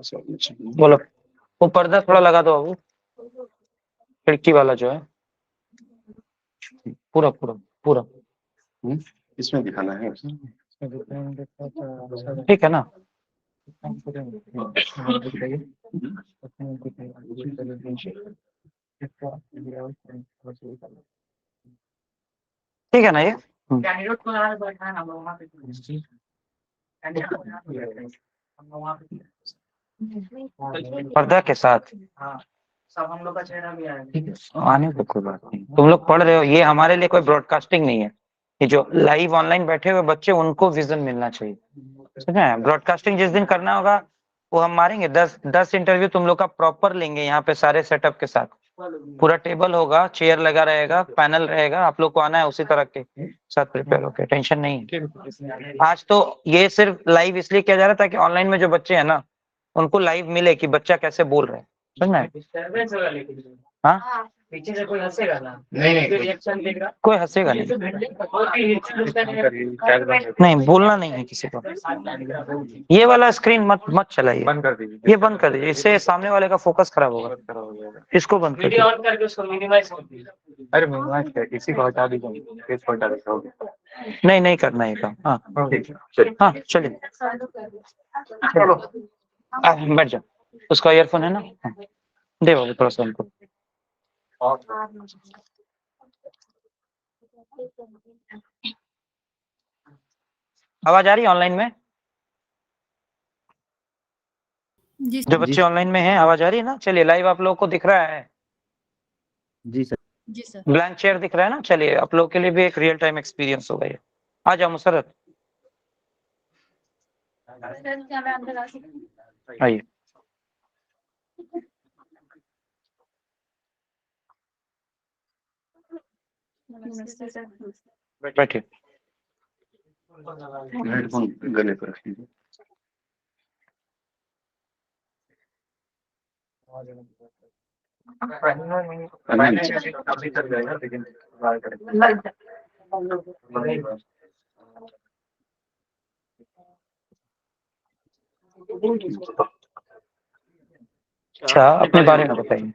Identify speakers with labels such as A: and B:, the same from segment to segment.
A: बोलो, वो पर्दा थोड़ा लगा दो बाबू, खिड़की वाला जो है, पूरा पूरा पूरा
B: इसमें दिखाना है।
A: ठीक है ना? ठीक है ना ये? पर्दा के साथ
C: सब हम लोग का चेहरा भी आएगा।
A: आने को कोई बात नहीं, तुम लोग पढ़ रहे हो, ये हमारे लिए कोई ब्रॉडकास्टिंग नहीं है। ये जो लाइव ऑनलाइन बैठे हुए बच्चे, उनको विजन मिलना चाहिए, समझे? ब्रॉडकास्टिंग जिस दिन करना होगा वो हम मारेंगे। 10 इंटरव्यू तुम लोग का प्रॉपर लेंगे, यहाँ पे सारे सेटअप के साथ, पूरा टेबल होगा, चेयर लगा रहेगा, पैनल रहेगा, आप लोग को आना है उसी तरह के साथ प्रिपेयर होके, टेंशन नहीं है। आज तो ये सिर्फ लाइव इसलिए किया जा रहा था कि ऑनलाइन में जो बच्चे हैं ना, उनको लाइव मिले कि बच्चा कैसे बोल रहा है, समझ में? हाँ,
C: पीछे से कोई हंसेगा ना?
B: नहीं
C: रिएक्शन देगा,
A: कोई हंसेगा नहीं, नहीं बोलना नहीं है किसी को। ये वाला स्क्रीन मत चलाइए,
B: बंद कर दीजिए,
A: ये बंद कर दीजिए, इससे सामने वाले का फोकस खराब होगा। इसको बंद कर
C: वीडियो
A: दीजिए।
C: ऑन करके उसको मिनिमाइज कर दीजिए।
B: अरे मिनिमाइज कर, इसी को हटा दीजिए, पेज को हटा दीजिए।
A: नहीं करना ये काम। हाँ
B: चलिए।
A: हाँ चलिए, चलो बैठ जाओ। उसका ईयरफोन है ना? हाँ। दे बाबू थोड़ा सा उनको। आवाज आ रही है ऑनलाइन में? जो बच्चे ऑनलाइन में हैं, आवाज आ रही है ना? चलिए, लाइव आप लोगों को दिख रहा है?
D: जी सर।
E: जी सर।
A: ब्लैंक चेयर दिख रहा है ना? चलिए, आप लोगों के लिए भी एक रियल टाइम एक्सपीरियंस होगा ये। आ जाओ मुसरत, आइए।
E: नमस्ते सर।
A: बैठिए।
B: हेडफोन गले पर रखिए।
A: अच्छा, अपने बारे में बताइए।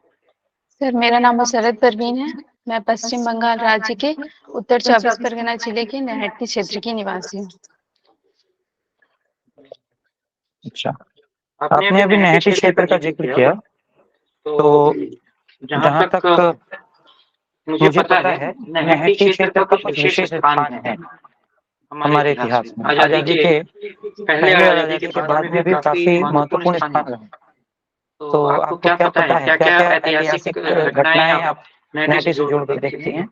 E: सर मेरा नाम मुसरत परवीन है। मैं पश्चिम बंगाल राज्य के उत्तर 24 परगना जिले के नैहट्टी क्षेत्र की निवासी हूँ।
A: अच्छा, आपने अभी नैहट्टी क्षेत्र का जिक्र किया, तो जहाँ तक मुझे पता है, नैहट्टी क्षेत्र का कुछ विशेष स्थान है हमारे इतिहास में। आजादी के पहले और आजादी के बाद में भी काफी महत्वपूर्ण स्थान रहे। तो आपको क्या पता है, क्या क्या ऐतिहासिक घटनाएं आप नैहट्टी से जोड़ कर देखती हैं?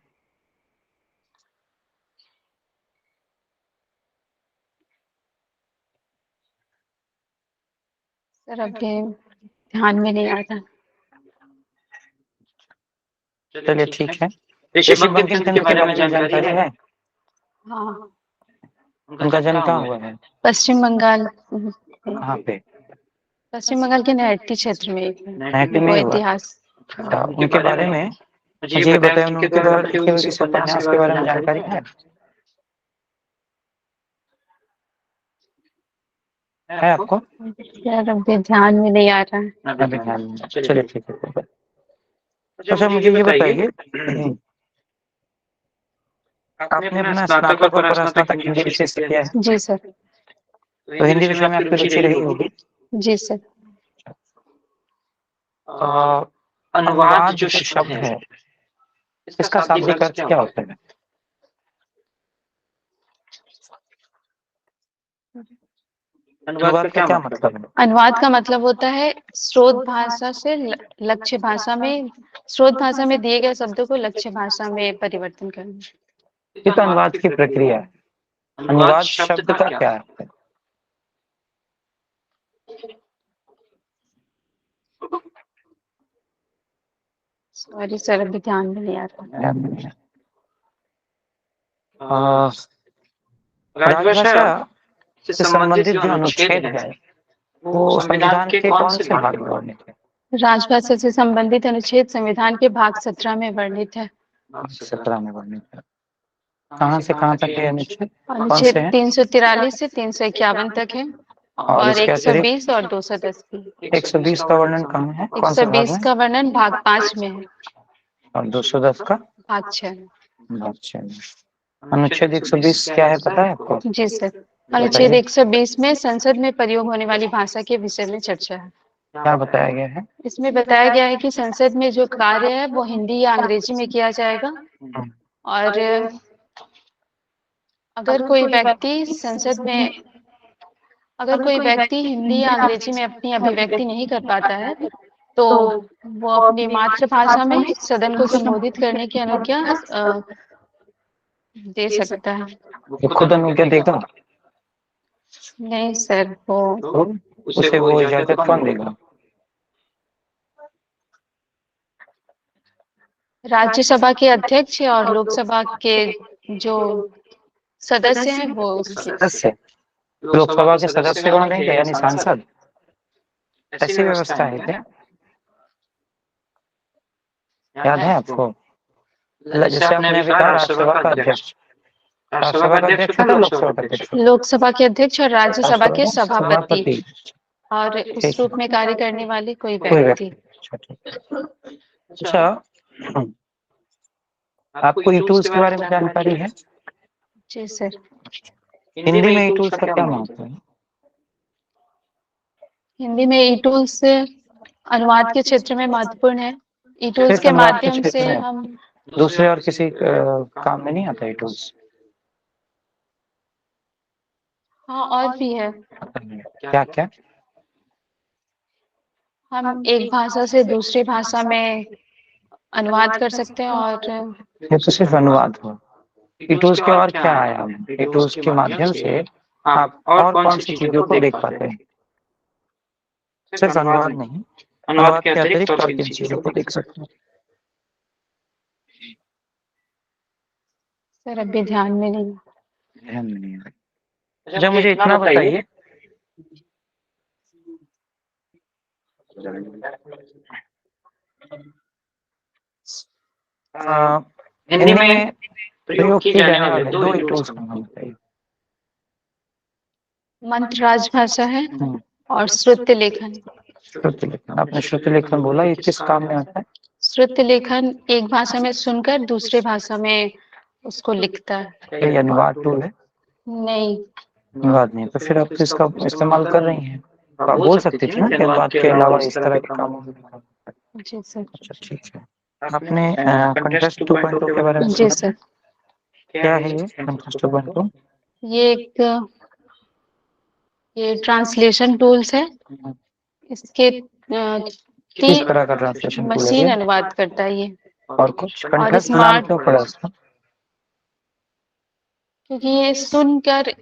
E: सर अभी ध्यान में नहीं आता।
A: चलिए ठीक है। ऋषि बंकिमचंद्र के बारे में जानकारी है?
E: हाँ,
A: उनका जन्म कहाँ हुआ है?
E: पश्चिम बंगाल,
A: कहाँ पे?
E: पश्चिम बंगाल के नैहट्टी क्षेत्र में
A: नैहट्टी में
E: वो
A: ही हुआ?
E: इतिहास।
A: अच्छा, उनके बारे में मुझे ये बताया, उनके द्वारा लिखे हुए किसी उपन्यास के बारे में जानकारी है? है आपको?
E: सर अभी ध्यान में नहीं आ रहा है।
A: अभी ध्यान में नहीं। चलिए ठीक है। अच्छा, मुझे ये बताइए, आपने अपना स्नातक और परास्नातक हिंदी विषय से किया है?
E: जी सर।
A: तो हिंदी विषय में आपकी रुचि रही होगी?
E: जी सर।
A: अनुवाद जो शब्द है, इसका शाब्दिक अर्थ क्या होता है? अनुवाद का क्या मतलब है?
E: अनुवाद का मतलब होता है स्रोत भाषा से लक्ष्य भाषा में, स्रोत भाषा में दिए गए शब्दों को लक्ष्य भाषा में परिवर्तन करना।
A: ये तो अनुवाद की प्रक्रिया है। अनुवाद शब्द का क्या है?
E: सॉरी सर अभी ध्यान में नहीं आ रहा।
A: राजभाषा से संबंधित जो अनुच्छेद है, वो संविधान के कौन से भाग में वर्णित है?
E: राजभाषा से संबंधित अनुच्छेद संविधान के भाग 17 में वर्णित है।
A: 17 में वर्णित है। कहाँ से कहाँ तक है अनुच्छेद? कौन
E: अनुच्छेद
A: से हैं?
E: 343 से 351 तक है।
A: और इसके अतिरिक्त
E: 120 और 210 की।
A: 120 का वर्णन कहाँ है, कौन से भाग
E: 120
A: में?
E: का वर्णन भाग 5 में है,
A: और 210 का
E: भाग 6 में।
A: भाग 6 में। अनुच्छेद 120 क्या है पता है आपको?
E: जी सर, अनुच्छेद 120 में संसद में प्रयोग होने वाली भाषा के विषय में चर्चा है।
A: क्या बताया गया है?
E: इसमें बताया गया है कि संसद में जो कार्य है वो हिंदी या अंग्रेजी में किया जाएगा, और अगर कोई व्यक्ति संसद में अगर कोई व्यक्ति हिंदी या अंग्रेजी में अपनी अभिव्यक्ति नहीं कर पाता है तो वो अपनी मातृभाषा में सदन को संबोधित करने की अनुज्ञा दे सकता है।
A: वो खुद अनुज्ञा देगा?
E: नहीं सर, वो
A: तो उसे वो इजाजत कौन देगा?
E: राज्यसभा के अध्यक्ष और लोकसभा के जो सदस्य हैं वो उसके।
A: सदस्य, लोकसभा के सदस्य कौन रहेंगे, यानी सांसद? ऐसी व्यवस्था है क्या? याद है आपको? जैसे आपने अभी कहा राज्यसभा का अध्यक्ष, राज्यसभा का अध्यक्ष होता है, लोकसभा का अध्यक्ष होता है?
E: लोकसभा के अध्यक्ष और राज्यसभा के सभापति
A: सभापति।
E: और उस रूप में कार्य करने वाले कोई
A: कोई
E: व्यक्ति।
A: व्यक्ति। अच्छा, आपको ई टूल्स के बारे में जानकारी है?
E: जी सर,
A: हिंदी में ई टूल्स का क्या महत्व है?
E: हिंदी में ई टूल्स अनुवाद के क्षेत्र में महत्वपूर्ण है। ई टूल्स
A: सिर्फ
E: के
A: अनुवाद के
E: माध्यम
A: क्षेत्र
E: से
A: में?
E: हम
A: दूसरे और किसी काम में नहीं आता ई टूल्स?
E: हाँ, और भी है।
A: क्या क्या?
E: हम एक भाषा से दूसरी भाषा में अनुवाद कर सकते हैं, और
A: ये तो सिर्फ अनुवाद हुआ। ई टूल्स के और क्या आयाम है? ई टूल्स के माध्यम से आप और कौन सी चीजों को देख पाते हैं? सिर्फ अनुवाद नहीं, अनुवाद के अतिरिक्त और किन चीजों को देख सकते हैं?
E: सर अभी ध्यान में नहीं।
A: ध्यान में नहीं आ रहा। अच्छा, मुझे इतना बताइए, हिंदी में प्रयोग किए जाने वाले दो ई टूल्स का नाम बताइए।
E: मंत्र राजभाषा है और श्रुत्य लेखन।
A: श्रुति लेखन, आपने श्रुति लेखन बोला, ये किस काम में आता है?
E: श्रुत्य लेखन एक भाषा में सुनकर दूसरे भाषा में उसको लिखता है।
A: ये अनुवाद टूल है?
E: नहीं।
A: अनुवाद नहीं, तो फिर आप तो इसका इस्तेमाल कर रही हैं, तो आप बोल सकती थी ना कि अनुवाद के अलावा इस तरह के काम।
E: जी सर।
A: अच्छा ठीक है। आपने कंटेस्ट 2.0 के बारे में
E: जी
A: सुना?
E: सर,
A: क्या है ये कंटेस्ट 2.0?
E: ये ट्रांसलेशन टूल्स है। इसके
A: किस तरह का ट्रांसलेशन टूल है
E: मशीन
A: ये?
E: अनुवाद करता है ये।
A: और कुछ कंटेस्ट नाम
E: स्मार्ट,
A: क्यों पड़ा इसका?
E: क्योंकि ये सुनकर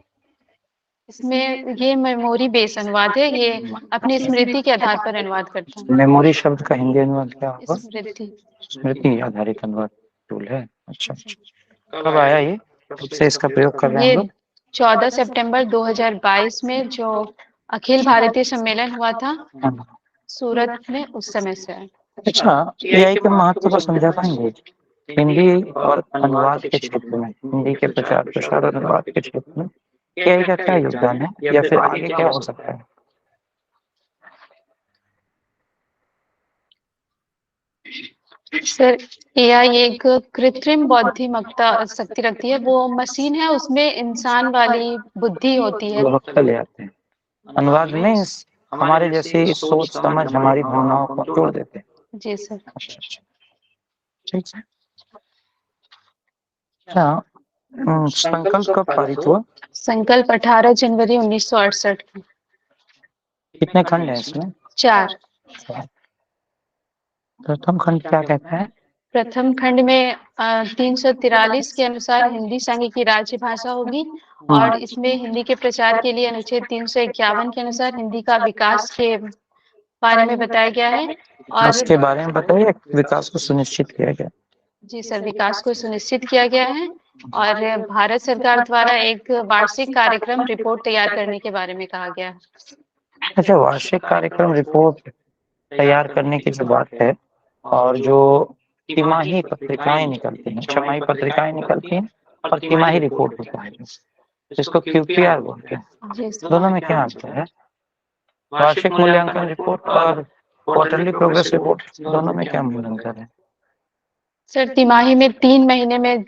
E: इसमें ये मेमोरी बेस अनुवाद है, ये अपनी स्मृति के आधार पर अनुवाद करता है।
A: मेमोरी शब्द का हिंदी अनुवाद क्या होगा?
E: स्मृति।
A: स्मृति आधारित अनुवाद टूल है। अच्छा, कब आया ये, कब से इसका प्रयोग कर रहे हैं
E: ये
A: हम लोग?
E: 14 सितंबर 2022 में जो अखिल भारतीय सम्मेलन हुआ था सूरत में, उस समय से है।
A: अच्छा, एआई के महत्व को समझा पाएंगे? हिंदी और अनुवाद के क्षेत्र में, हिंदी के प्रचार प्रसार और अनुवाद के क्षेत्र में एआई का क्या योगदान है, या फिर आगे क्या हो सकता है?
E: सर एआई एक कृत्रिम बौद्धिमत्ता शक्ति रखती है, वो मशीन है, उसमें इंसान वाली बुद्धि होती है।
A: गुणवत्ता ले आते हैं। अनुवाद में हमारे जैसी सोच समझ, हमारी भावनाओं को जोड़ देते हैं।
E: जी सर।
A: अच्छा अच्छा, ठीक है। अच्छा, संकल्प कब पारित हुआ?
E: संकल्प 18 जनवरी 1968 को।
A: कितने खंड हैं इसमें?
E: 4।
A: प्रथम खंड क्या कहता है?
E: प्रथम खंड में 343 के अनुसार हिंदी संघ की राज्य भाषा होगी, और इसमें हिंदी के प्रचार के लिए अनुच्छेद 351 के अनुसार हिंदी का विकास के बारे में बताया गया है। और
A: इसके बारे में बताइए, विकास को सुनिश्चित किया गया।
E: जी सर, विकास को सुनिश्चित किया गया है, और भारत सरकार द्वारा एक वार्षिक कार्यक्रम रिपोर्ट तैयार करने के बारे में कहा गया है।
A: अच्छा, वार्षिक कार्यक्रम रिपोर्ट तैयार करने की जो बात है, और जो तिमाही पत्रिकाएं निकलती हैं, छमाही पत्रिकाएं निकलती हैं, और तिमाही रिपोर्ट होता है, जिसको QPR बोलते हैं, दोनों में क्या अंतर है? वार्षिक मूल्यांकन रिपोर्ट और क्वार्टरली प्रोग्रेस रिपोर्ट, दोनों में क्या अंतर है?
E: सर तिमाही में 3 महीने में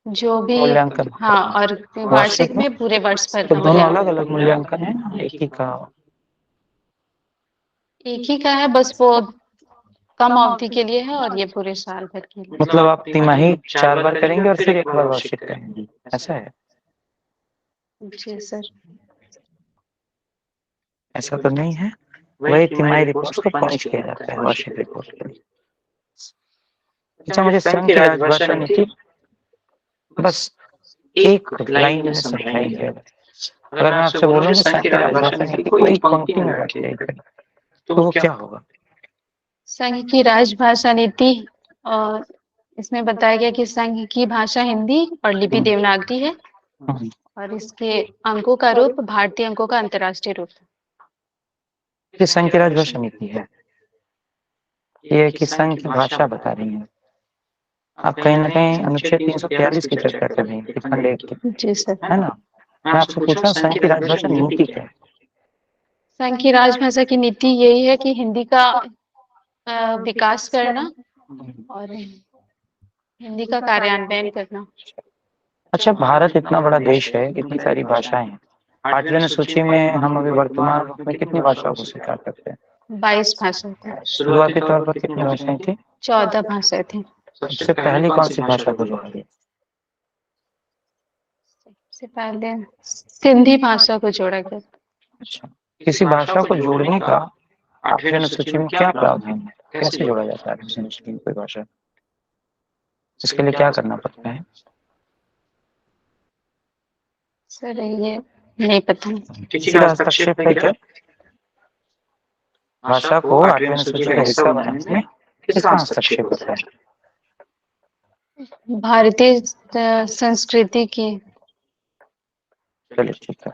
E: जो भी
A: मूल्यांकन।
E: हाँ, और वार्षिक में पूरे वर्ष भर
A: तो
E: का
A: दोनों
E: मूल्यांकन।
A: अलग अलग मूल्यांकन है ना, एक ही का?
E: एक ही का है, बस वो कम अवधि के लिए है और ये पूरे साल भर के लिए।
A: मतलब आप तिमाही 4 बार करेंगे और फिर एक बार वार्षिक करेंगे, ऐसा है?
E: जी सर।
A: ऐसा तो नहीं है, वही तिमाही रिपोर्ट को पंच किया जाता है वार्षिक रिपोर्ट के लिए। अच्छा, मुझे संघ की राजभाषा नीति बस एक लाइन में समझाएंगे। अगर मैं आपसे बोलूंगी संघ की राजभाषा नीति को एक पंक्ति में बैठ जाएगी, तो वो क्या होगा?
E: संघ की राजभाषा नीति, और इसमें बताया गया कि संघ की भाषा हिंदी और लिपि देवनागरी है और इसके अंकों का रूप भारतीय अंकों का अंतर्राष्ट्रीय रूप है।
A: ये संघ की राजभाषा नीति है, ये कि संघ की भाषा बता रही है। आप कहीं ना कहीं अनुच्छेद 343 की चर्चा कर रही हैं, खंड 1 की,
E: जी सर।
A: है ना? मैं आपसे पूछ रहा हूँ संघ की राजभाषा नीति क्या है?
E: संघ की राजभाषा की नीति यही है कि हिंदी का विकास करना और हिंदी का कार्यान्वयन करना।
A: अच्छा, भारत इतना बड़ा देश है, इतनी सारी भाषाएं हैं, 8वीं अनुसूची में हम अभी वर्तमान रूप में कितनी भाषाओं को स्वीकार करते हैं?
E: 22 भाषा थी।
A: शुरुआती तौर पर कितनी भाषाएं थी?
E: 14 भाषाएं थी।
A: सबसे पहली कौन सी भाषा को जोड़ा गया?
E: सबसे पहले सिंधी भाषा को जोड़ा गया।
A: अच्छा, किसी भाषा को जोड़ने का 8वीं अनुसूची में क्या प्रावधान है? कैसे जोड़ा जाता है 8वीं अनुसूची में कोई भाषा? इसके लिए क्या करना पड़ता है?
E: सर ये नहीं पता।
A: किसी का हस्तक्षेप है क्या? भाषा को 8वीं अनुसूची का हिस्सा बनाने में किसका हस्तक्षेप होता है?
E: भारतीय संस्कृति की।
A: चलिए ठीक है।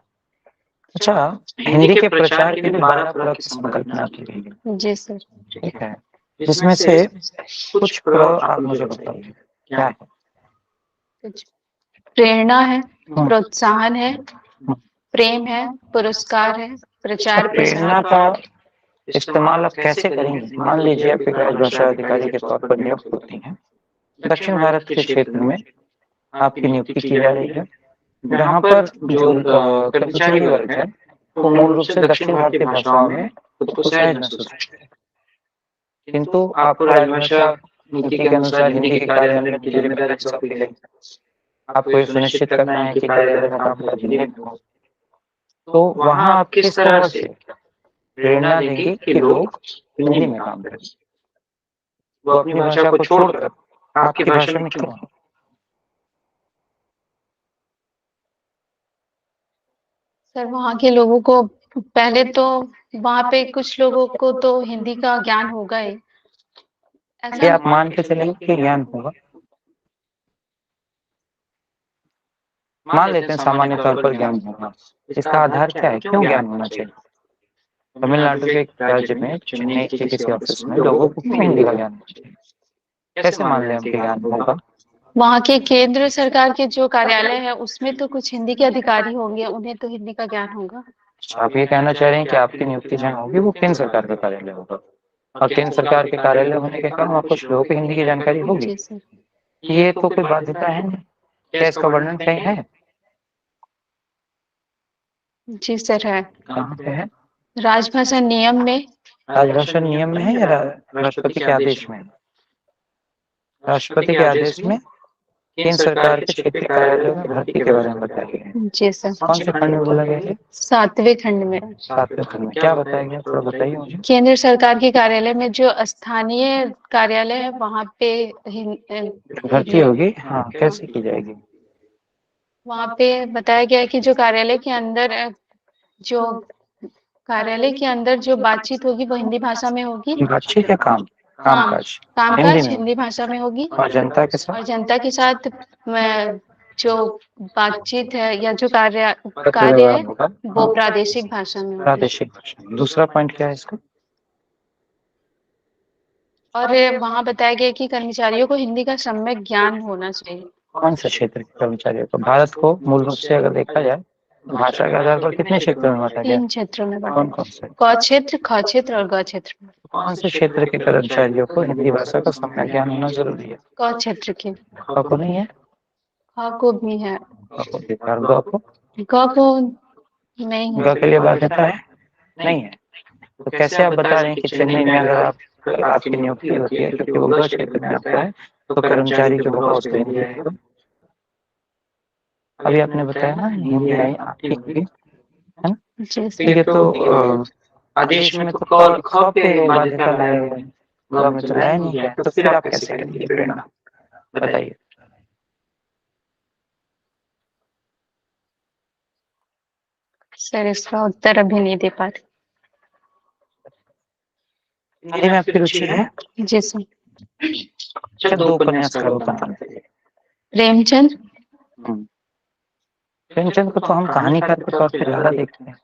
A: अच्छा, हिंदी के प्रचार के लिए 12 प्र की संकल्पना की गई है।
E: जी सर।
A: ठीक है, जिसमें से कुछ प्र आप मुझे बताइए क्या है?
E: कुछ प्रेरणा है, प्रोत्साहन है, प्रेम है, पुरस्कार है, प्रचार
A: प्रेरणा का इस्तेमाल आप कैसे करेंगे? मान लीजिए आप एक राजभाषा अधिकारी के तौर पर नियुक्त होती हैं, दक्षिण भारत के क्षेत्र में आपकी नियुक्ति की जा रही है, जहाँ पर जो कर्मचारी वर्ग है वो मूल रूप से दक्षिण भारतीय भाषाओं में खुद को सहज महसूस करते हैं, किंतु आपको राजभाषा नीति के अनुसार हिंदी के कार्यान्वयन की जिम्मेदारी सौंपी गई। आपको ये सुनिश्चित करना है कि कार्यालय का कामकाज हिंदी में हो। तो वहां आप किस तरह से प्रेरणा देंगे कि लोग हिंदी में काम करें, वो अपनी भाषा को छोड़कर आपकी भाषा में क्यों आए?
E: सर वहाँ के लोगों को पहले तो वहाँ पे कुछ लोगों को तो हिंदी का ज्ञान होगा ही।
A: ये आप मान के चलेंगे कि ज्ञान होगा? मान लेते हैं सामान्य तौर पर ज्ञान होगा, इसका आधार क्या है? क्यों ज्ञान होना चाहिए? तमिलनाडु के एक राज्य में चेन्नई के किसी ऑफिस में लोगों को क्यों हिंदी का ज्ञान होना चाहिए? कैसे मान लें उनके ज्ञान होगा?
E: वहाँ के केंद्र सरकार के जो कार्यालय है उसमें तो कुछ हिंदी के अधिकारी होंगे, उन्हें तो हिंदी का ज्ञान होगा।
A: आप ये कहना चाह रहे हैं कि आपकी नियुक्ति जहाँ होगी वो केंद्र सरकार का कार्यालय होगा, और केंद्र सरकार के कार्यालय होने के कारण वहाँ कुछ लोगों को हिंदी की जानकारी होगी?
E: जी सर।
A: ये तो कोई बाध्यता है नहीं, क्या इसका वर्णन कहीं है?
E: जी सर है।
A: कहाँ पे है?
E: राजभाषा नियम में।
A: राजभाषा नियम में है या राष्ट्रपति के आदेश में? राष्ट्रपति के आदेश में केंद्र सरकार के क्षेत्रीय कार्यालयों में भर्ती के बारे में बताया गया है।
E: जी सर।
A: कौन से खंड में बोला गया है?
E: 7वें खंड में।
A: 7वें खंड में क्या बताया गया, थोड़ा बताइए मुझे।
E: केंद्र सरकार के कार्यालय में जो स्थानीय कार्यालय है वहाँ पे
A: भर्ती होगी, हाँ, कैसे की जाएगी?
E: वहाँ पे बताया गया है कि जो कार्यालय के अंदर जो बातचीत होगी वो हिंदी भाषा में होगी।
A: बातचीत या कामकाज?
E: कामकाज हिंदी भाषा में होगी।
A: और जनता के साथ?
E: और जनता के साथ जो बातचीत है या जो कार्य है वो प्रादेशिक भाषा में होगी।
A: प्रादेशिक भाषा। दूसरा पॉइंट क्या है इसका?
E: और वहाँ बताया गया कि कर्मचारियों को हिंदी का सम्यक ज्ञान होना चाहिए।
A: कौन से क्षेत्र के कर्मचारियों को? भारत को मूल रूप से अगर देखा जाए भाषा के आधार पर कितने क्षेत्रों में बांटा गया?
E: 3 क्षेत्रों में
A: कौन
E: बांटा।
A: कौन से?
E: क क्षेत्र, ख क्षेत्र और ग क्षेत्र में।
A: कौन से क्षेत्र के कर्मचारियों को हिंदी भाषा का सम्यक ज्ञान होना जरूरी है?
E: क क्षेत्र के।
A: क को नहीं है?
E: ख को भी है।
A: क को भी, और ग को?
E: ग को नहीं है।
A: ग के लिए बाध्यता है? नहीं है। तो कैसे आप बता रहे हैं कि चेन्नई में अगर आपकी नियुक्ति होती है क्योंकि वो ग क्षेत्र में आता है तो कर्मचारी जो होगा उसको हिंदी आएगा? अभी आपने बताया ना हिंदी आई आपकी होगी, है ना?
E: जी
A: ठीक है, तो आदेश में तो क ख पे बाध्यता लाए हुए हैं, ग में तो लाया नहीं है, तो फिर आप कैसे करेंगे प्रेरणा? बताइए।
E: सर, इसका उत्तर अभी नहीं दे पा रही।
A: हिंदी में आपकी रुचि है?
E: जी सर।
A: अच्छा, 2 उपन्यासकारों का नाम बताइए।
E: प्रेमचंद।
A: प्रेमचंद को तो हम कहानीकार के तौर पे ज्यादा देखते हैं।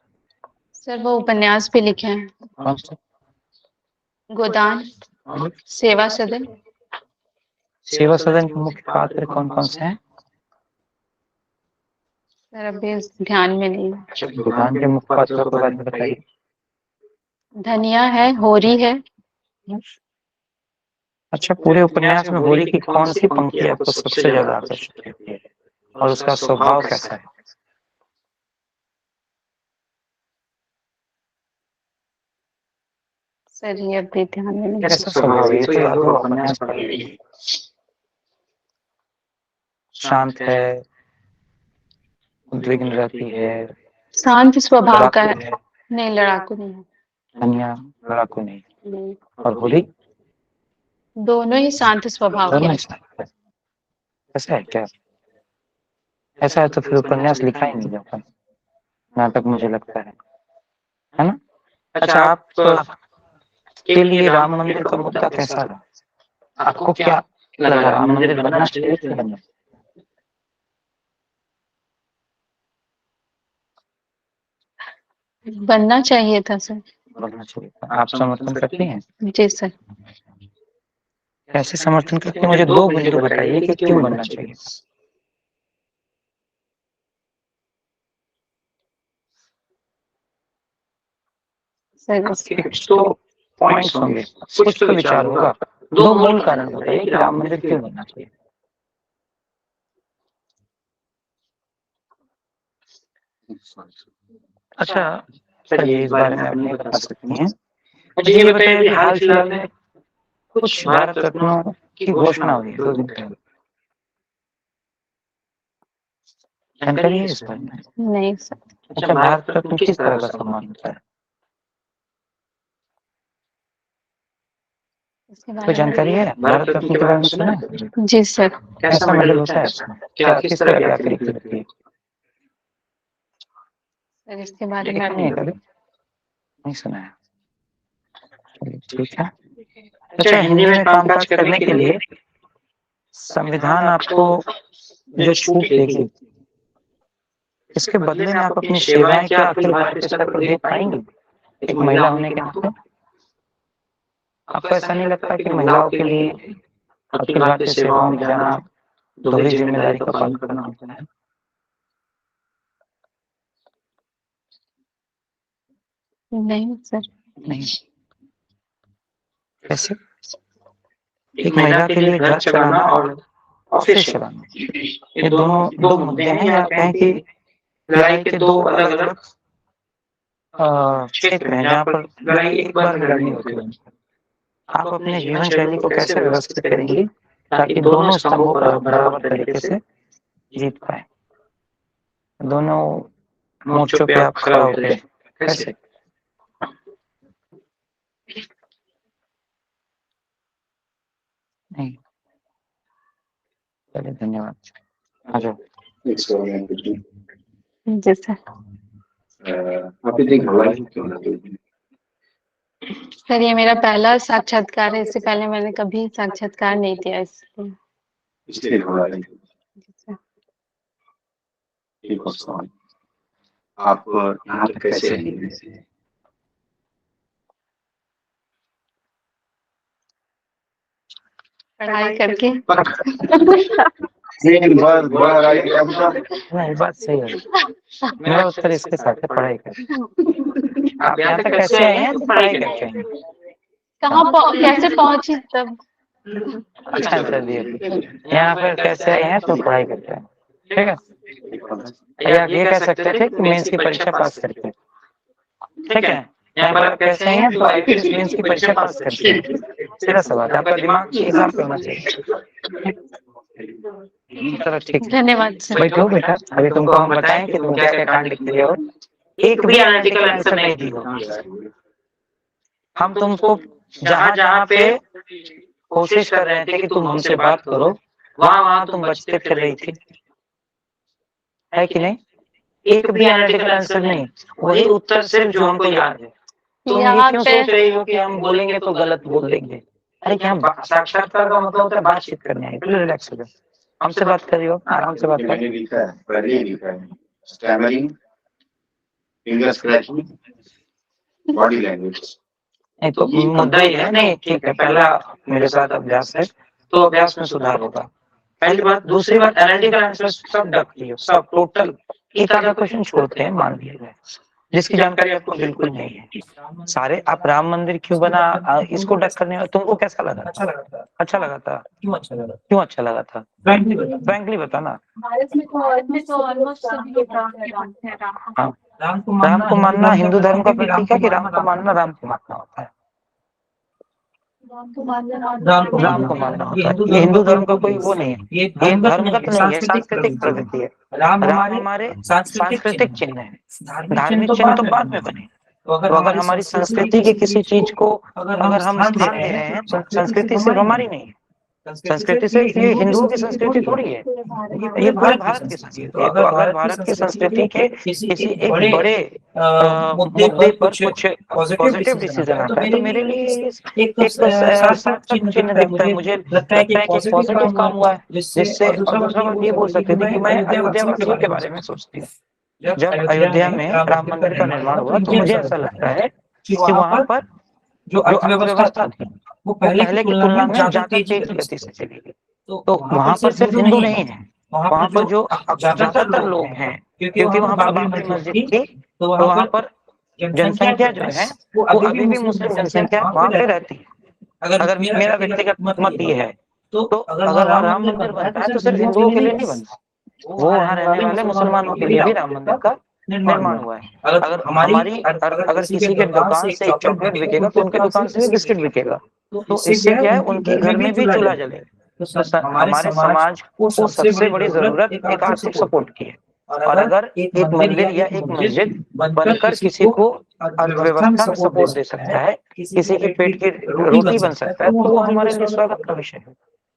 E: सर, वो उपन्यास भी लिखे हैं।
A: कौन से?
E: गोदान, सेवा सदन।
A: सेवा सदन के मुख्य पात्र कौन कौन से हैं?
E: सर, अभी ध्यान में नहीं है।
A: गोदान के मुख्य पात्रों के बारे में बताइए।
E: धनिया है, होरी है।
A: अच्छा, पूरे उपन्यास में होरी की कौन सी पंक्ति आपको सबसे ज्यादा आकर्षित करती है और उसका स्वभाव कैसा है?
E: सर, ये अभी ध्यान में नहीं।
A: कैसा स्वभाव है? ये तो याद हो, उपन्यास पढ़ रही है। शांत है, उद्विग्न रहती है,
E: शांत स्वभाव का
A: लड़ाकू
E: है।
A: है?
E: नहीं, लड़ाकू नहीं है।
A: धनिया लड़ाकू नहीं,
E: नहीं।
A: और होरी?
E: दोनों ही शांत स्वभाव के
A: दोनों
E: हैं।
A: ही शांत है। ऐसा है क्या? ऐसा है तो फिर उपन्यास लिखा ही नहीं जाता, जहाँ तक मुझे लगता है ना? अच्छा, आप के लिए राम मंदिर का मुद्दा कैसा रहा? आपको क्या लगा, राम मंदिर बनना चाहिए कि नहीं?
E: बनना चाहिए था सर।
A: बनना चाहिए था। आप समर्थन करती हैं?
E: जी सर।
A: कैसे समर्थन करते हैं? मुझे 2 बिंदु बताइए कि क्यों बनना चाहिए।
E: सर,
A: आपके कुछ तो पॉइंट्स होंगे, कुछ तो विचार होगा। 2 मूल कारण बताइए कि राम मंदिर क्यों बनना चाहिए। अच्छा, चलिए इस बारे में आप नहीं बता सकती हैं। मुझे ये बताइए, अभी हाल फिलहाल में कुछ भारत रत्नों की घोषणा हुई है 2 दिन पहले, जानकारी है इस बारे में?
E: नहीं सर।
A: अच्छा, भारत रत्न किस तरह का सम्मान होता है?
E: इसके
A: कोई
E: बारे में
A: जानकारी है? भारत रत्न के बारे में सुना है?
E: जी सर।
A: कैसा मेडल होता है इसमें? क्या किस तरह की आकृति होती है?
E: सर, इसके बारे में
A: देखा नहीं है कभी? नहीं सुना है। चलिए, ठीक है। अच्छा, हिंदी में कामकाज करने के लिए संविधान आपको जो छूट देगी, इसके बदले में आप अपनी सेवाएं क्या अखिल भारतीय स्तर पर दे पाएंगी एक महिला होने के नाते? आपको ऐसा नहीं लगता कि महिलाओं के लिए अखिल भारतीय सेवाओं में जाना दोहरी जिम्मेदारी का पालन करना होता है?
E: नहीं सर।
A: नहीं। कैसे? एक महिला के लिए घर चलाना और ऑफिस चलाना, ये दोनों 2 मुद्दे हैं, या कहें कि लड़ाई के 2 अलग अलग क्षेत्र हैं जहाँ पर लड़ाई एक बार में लड़नी होती है। आप अपने जीवन शैली को कैसे व्यवस्थित करेंगी ताकि दोनों स्तंभों पर आप बराबर तरीके से जीत पाए, दोनों मोर्चों पे आप खड़ा उतरे? कैसे? नहीं। चलिए, धन्यवाद। आ जाओ।
E: जी सर। सर, ये मेरा पहला साक्षात्कार है, इससे पहले मैंने कभी साक्षात्कार नहीं दिया, इसलिए। जी सर।
B: आप यहाँ तक कैसे रहेंगे?
E: पढ़ाई करके।
A: नहीं, बात सही है। मेरा उत्तर इसके साथ है, पढ़ाई कर। आप यहाँ तक कैसे आए हैं तो पढ़ाई करके आए हैं।
E: कैसे पहुंची तब?
A: अच्छा आंसर दिए। यहाँ पर कैसे आए हैं तो पढ़ाई करके आए। ठीक है, या आप ये कह सकते थे कि मेंस की परीक्षा पास करके। ठीक है, यहाँ पर आप कैसे आए हैं तो आईपीएस मेंस की परीक्षा पास करके। सीधा सवाल है, आपका दिमाग के हिसाब से होना चाहिए। चलो ठीक है,
E: धन्यवाद सर।
A: बैठो बेटा, अभी तुमको हम बताएं कि तुम क्या क्या कांड लिखते हो। एक भी एनालिटिकल आंसर नहीं दी हो। हम तुमको जहाँ जहाँ पे कोशिश कर रहे थे कि तुम हमसे बात करो, वहाँ वहाँ तुम बचते फिर रही थी, है कि नहीं? एक भी एनालिटिकल आंसर नहीं, वही उत्तर सिर्फ जो हमको याद है। तुम ये
E: यहाँ
A: क्यों
E: पे
A: सोच रही हो कि हम बोलेंगे तो गलत बोल देंगे? अरे क्या साक्षात्कार का मतलब होता है बातचीत करने आए, पहले रिलैक्स हो जाओ। हमसे बात करिए, आराम से बात
F: मैंने
A: करिए।
F: लिखा है, पहले ही लिखा है, stammering, finger scratching, body language.
A: नहीं तो मुद्दा ही है। नहीं ठीक है, पहला मेरे साथ अभ्यास है तो अभ्यास में सुधार होगा। पहली बात। दूसरी बात, एनालिटिकल आंसर सब डक दिए, सब टोटल एक आधा क्वेश्चन छोड़ते हैं, मान लिया जाए, जिसकी जानकारी आपको बिल्कुल नहीं है। सारे आप राम मंदिर क्यों बना, इसको डक करने वाले तुमको कैसा लगा? अच्छा लगा था। अच्छा लगा था? क्यों अच्छा लगा? क्यों अच्छा लगा था? फ्रैंकली बताना। हाँ, राम को मानना हिंदू धर्म का प्रतीक है कि राम को मानना राम को मानना होता है? राम को मानना होता है। ये हिंदू धर्म का कोई वो नहीं है, ये धर्मगत नहीं है, सांस्कृतिक प्रवृत्ति है। राम हमारे सांस्कृतिक चिन्ह है, धार्मिक चिन्ह तो बाद में बने। तो अगर हमारी संस्कृति की किसी चीज को अगर हम स्थान दे रहे हैं, संस्कृति सिर्फ हमारी नहीं है, संस्कृति सिर्फ ये हिंदुओं की संस्कृति थोड़ी है, ये पूरे भारत की संस्कृति है। तो अगर भारत की संस्कृति के किसी एक बड़े मुद्दे पर कुछ पॉजिटिव डिसीजन आता है तो मेरे लिए एक सार्थक चिन्ह दिखता है। मुझे लगता है कि पॉजिटिव काम हुआ है, जिससे। और दूसरा बात ये बोल सकते थे कि मैं अयोध्या वासियों के बारे में सोचती हूँ। जब अयोध्या में राम मंदिर का निर्माण हुआ तो मुझे ऐसा लगता है कि वहां पर जो अर्थव्यवस्था थी वो पहले की तुलना में ज्यादा तेज गति से चलेगी। तो वहां पर सिर्फ हिंदू नहीं है, वहां पर जो ज्यादातर लोग हैं, क्योंकि वहां पर बाबरी मस्जिद थी, तो वहां पर जनसंख्या जो है वो अभी भी मुस्लिम जनसंख्या वहां पे रहती है। अगर मेरा व्यक्तिगत मत ये है, तो अगर वहाँ राम मंदिर बनता है तो सिर्फ हिंदुओं के लिए नहीं बनता, वो वहाँ रहने वाले मुसलमानों के लिए भी राम मंदिर का निर्माण हुआ है। अगर किसी के दुकान से एक चॉकलेट बिकेगा तो उनके दुकान से भी बिस्किट बिकेगा। तो इससे क्या है, उनके घर में भी चूल्हा जलेगा। तो हमारे समाज को सबसे बड़ी जरूरत एक आर्थिक सपोर्ट की है। और अगर एक मंदिर या एक मस्जिद बनकर किसी को अर्थव्यवस्था में सपोर्ट दे सकता है, किसी के पेट की रोटी बन सकता है, तो वो हमारे लिए स्वागत का विषय है।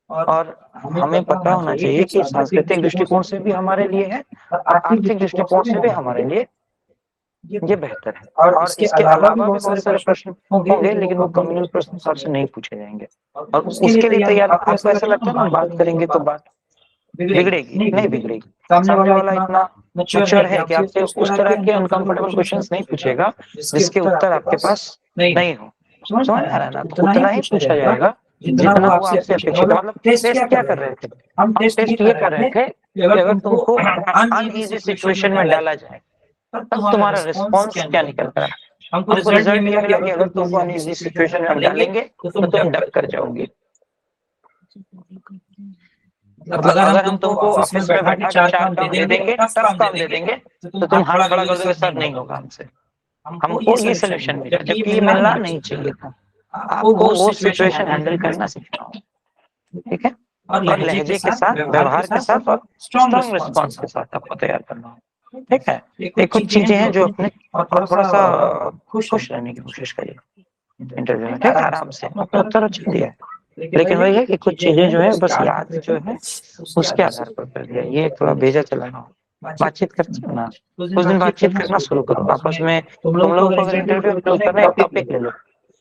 A: और हमें पता होना चाहिए कि सांस्कृतिक दृष्टिकोण से भी हमारे लिए है और आर्थिक दृष्टिकोण से भी हमारे लिए ये बेहतर है। और इसके अलावा भी बहुत सारे प्रश्न होंगे, लेकिन वो कम्युनल प्रश्न सबसे नहीं पूछे जाएंगे। और उसके लिए तैयार, आपको ऐसा लगता है ना बात करेंगे तो बात बिगड़ेगी? नहीं बिगड़ेगी। सामने वाला इतना मैच्योर है कि आपसे उस तरह के अनकंफर्टेबल क्वेश्चंस नहीं पूछेगा जिसके उत्तर आपके पास नहीं हो। समझ में आ रहा है ना? तो उतना ही पूछा जाएगा जितना वो आपसे अपेक्षित है। मतलब टेस्ट क्या कर रहे थे? हम टेस्ट ये कर रहे थे कि अगर तुमको अनईजी सिचुएशन में डाला जाए तब तुम्हारा रिस्पॉन्स क्या निकलता है। हमको रिजल्ट ये मिला कि अगर तुमको अनईजी सिचुएशन में डालेंगे तो तुम डर कर जाओगे। मतलब अगर हम तुमको ऑफिस में बैठा के 4 काम दे देंगे, टफ काम दे देंगे, तो तुम हाथ खड़ा कर दोगे, सर नहीं होगा हमसे। हमको ये सोल्यूशन मिला, जबकि ये मिलना नहीं चाहिए था। आपको वो सिचुएशन हैंडल करना सीखना होगा, ठीक है? और लहजे के साथ, व्यवहार के साथ और स्ट्रॉन्ग रिस्पॉन्स के साथ आपको तैयार करना होगा, ठीक है? ये कुछ चीजें हैं जो अपने और थोड़ा सा खुश रहने की कोशिश करिए इंटरव्यू में, ठीक है? आराम से अपना उत्तर अच्छा दिया है, लेकिन वही है कि कुछ चीजें जो है बस याद जो है उसके आधार पर कर दिया। ये थोड़ा भेजा चलाना हो, बातचीत करते हो ना, कुछ दिन बातचीत करना शुरू करो आपस में। तुम लोगों को अगर इंटरव्यू करना है, टॉपिक ले लो,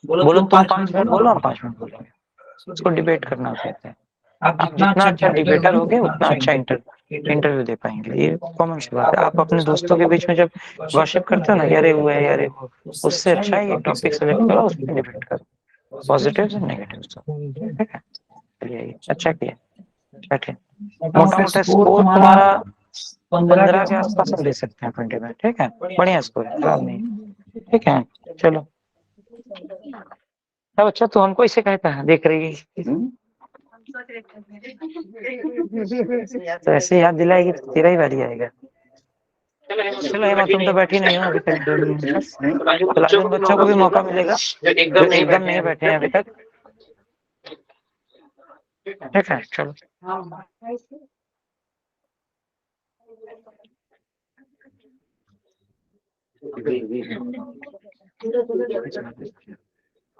A: बोलो तुम 5 मिनट बोलो, हम 5 मिनट बोलेंगे, उसको डिबेट करना कहते हैं। आप जितना अच्छा डिबेटर होगे उतना अच्छा इंटरव्यू दे पाएंगे। ये कॉमन सी बात है। आप अपने दोस्तों के बीच में जब गॉसिप करते हो ना, यारे हुआ है यारे, उससे अच्छा है ये टॉपिक सेलेक्ट करो, उस पर डिबेट करो, पॉजिटिव्स और नेगेटिव्स। ठीक है, चलिए अच्छा किया, बैठे। मोटा मोटा स्कोर तुम्हारा 15 के आसपास हम दे सकते हैं 20 में, ठीक है, बढ़िया स्कोर है, खराब नहीं, ठीक है। चलो अब अच्छा, तू हमको इसे कहता है, देख रही है तो ऐसे याद दिलाएगी तो तेरा ही बारी आएगा। चलो हेमा, तुम तो बैठी नहीं हो अभी तक 2 मिनट तक, तो उन बच्चों को भी मौका मिलेगा जो एकदम नहीं बैठे हैं अभी तक, ठीक है। चलो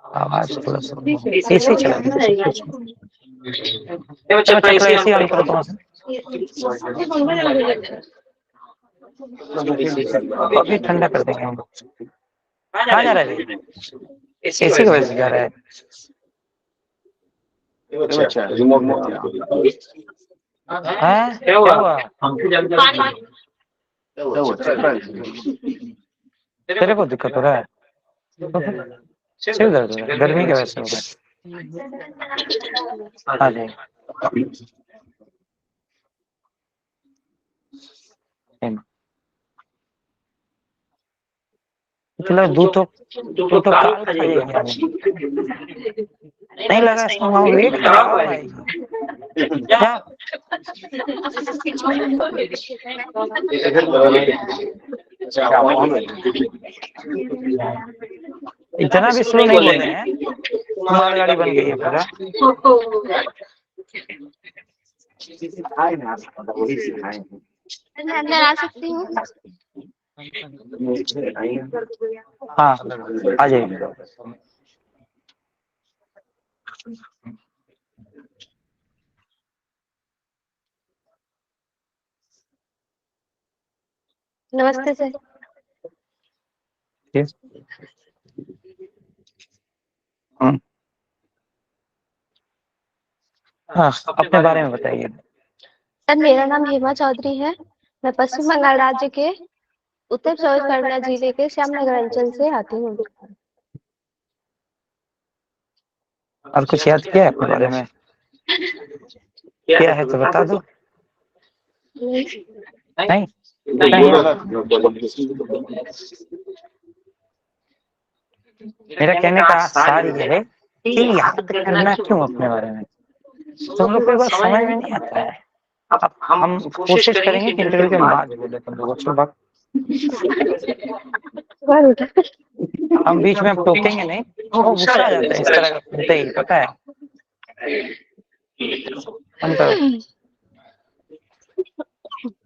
A: आवाज थोड़ा सा ऐसे चला ऐसे ऑन करो तुम, अभी ठंडा कर देंगे हम। कहाँ जा रहा है? एसी की वजह से जा रहा है।
F: अच्छा रिमोट
A: हैं? क्या हुआ? तेरे को दिक्कत हो रहा है? सिर दर्द हो रहा है, गर्मी की वजह से हो रहा है। हाँ जी, चलो दूध तो काल खा जाएंगे, नहीं लगा इसको, हम वेट कर रहा हूँ भाई। क्या इतना भी स्लो नहीं बोल रहे हैं, मालगाड़ी बन गई है पूरा।
E: मैं अंदर आ सकती हूँ?
A: हाँ आ जाइए।
E: नमस्ते सर।
A: Yes. हाँ, अपने बारे में बताइए।
E: सर मेरा नाम हेमा चौधरी है, मैं पश्चिम बंगाल राज्य के उत्तर चौबीस परगना जिले के श्यामनगर अंचल से आती हूँ।
A: और कुछ याद किया है अपने बारे में? क्या है तो बता दो। नहीं मेरा कहने का सार ये है कि याद करना क्यों अपने बारे में, तुम लोग को एक बार समझ में नहीं आता है। अब हम कोशिश करेंगे कि इंटरव्यू के बाद बोले तुम लोग, चलो बात हम बीच में अब टोकेंगे नहीं, वो गुस्सा आ जाता है इस तरह का सुनते ही, पता है। हम तो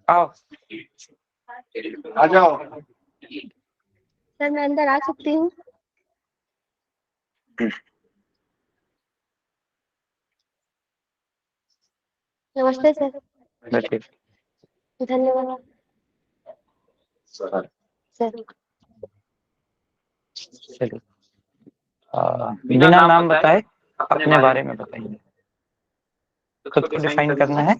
A: आओ,
F: आ जाओ।
E: सर मैं अंदर आ सकती हूँ? नमस्ते सर।
A: बैठिए।
E: धन्यवाद सर।
A: चलिए, बिना नाम बताए अपने बारे में बताइए। खुद को डिफाइन करना है,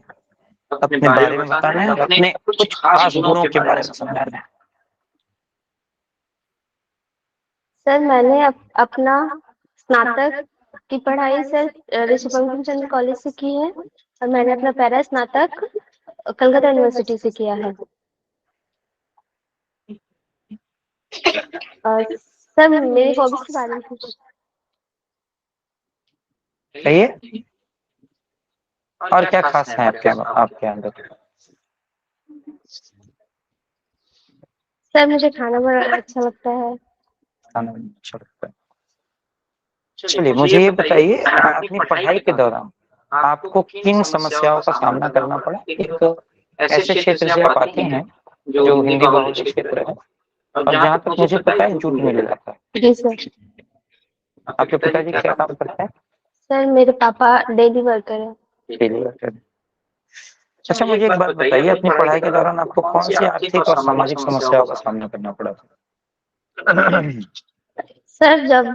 A: अपने बारे में बताना है और अपने कुछ खास गुणों के बारे में समझाना है।
E: सर मैंने अपना स्नातक की पढ़ाई सर ऋषि बंकिम चंद्र कॉलेज से की है और मैंने अपना पैरा स्नातक कलकत्ता यूनिवर्सिटी से किया है। सर मेरी हॉबीज के बारे में कुछ
A: कहिए, और क्या खास है आपके अंदर?
E: सर मुझे खाना बनाना अच्छा लगता है।
A: खाना बनाना अच्छा लगता है। चलिए मुझे ये बताइए, अपनी पढ़ाई के दौरान आपको किन समस्याओं का सामना करना पड़ा? एक ऐसे क्षेत्र से आप आती हैं जो हिंदी बहुल क्षेत्र है और जहाँ तक मुझे पता है जूट मिल जाता है।
E: जी सर।
A: आपके पिताजी क्या काम करते हैं?
E: सर मेरे पापा डेली वर्कर है।
A: Daily worker. अच्छा मुझे एक बात बताइए, अपनी पढ़ाई के दौरान आपको कौन सी आर्थिक और सामाजिक समस्याओं का सामना करना पड़ा?
E: सर जब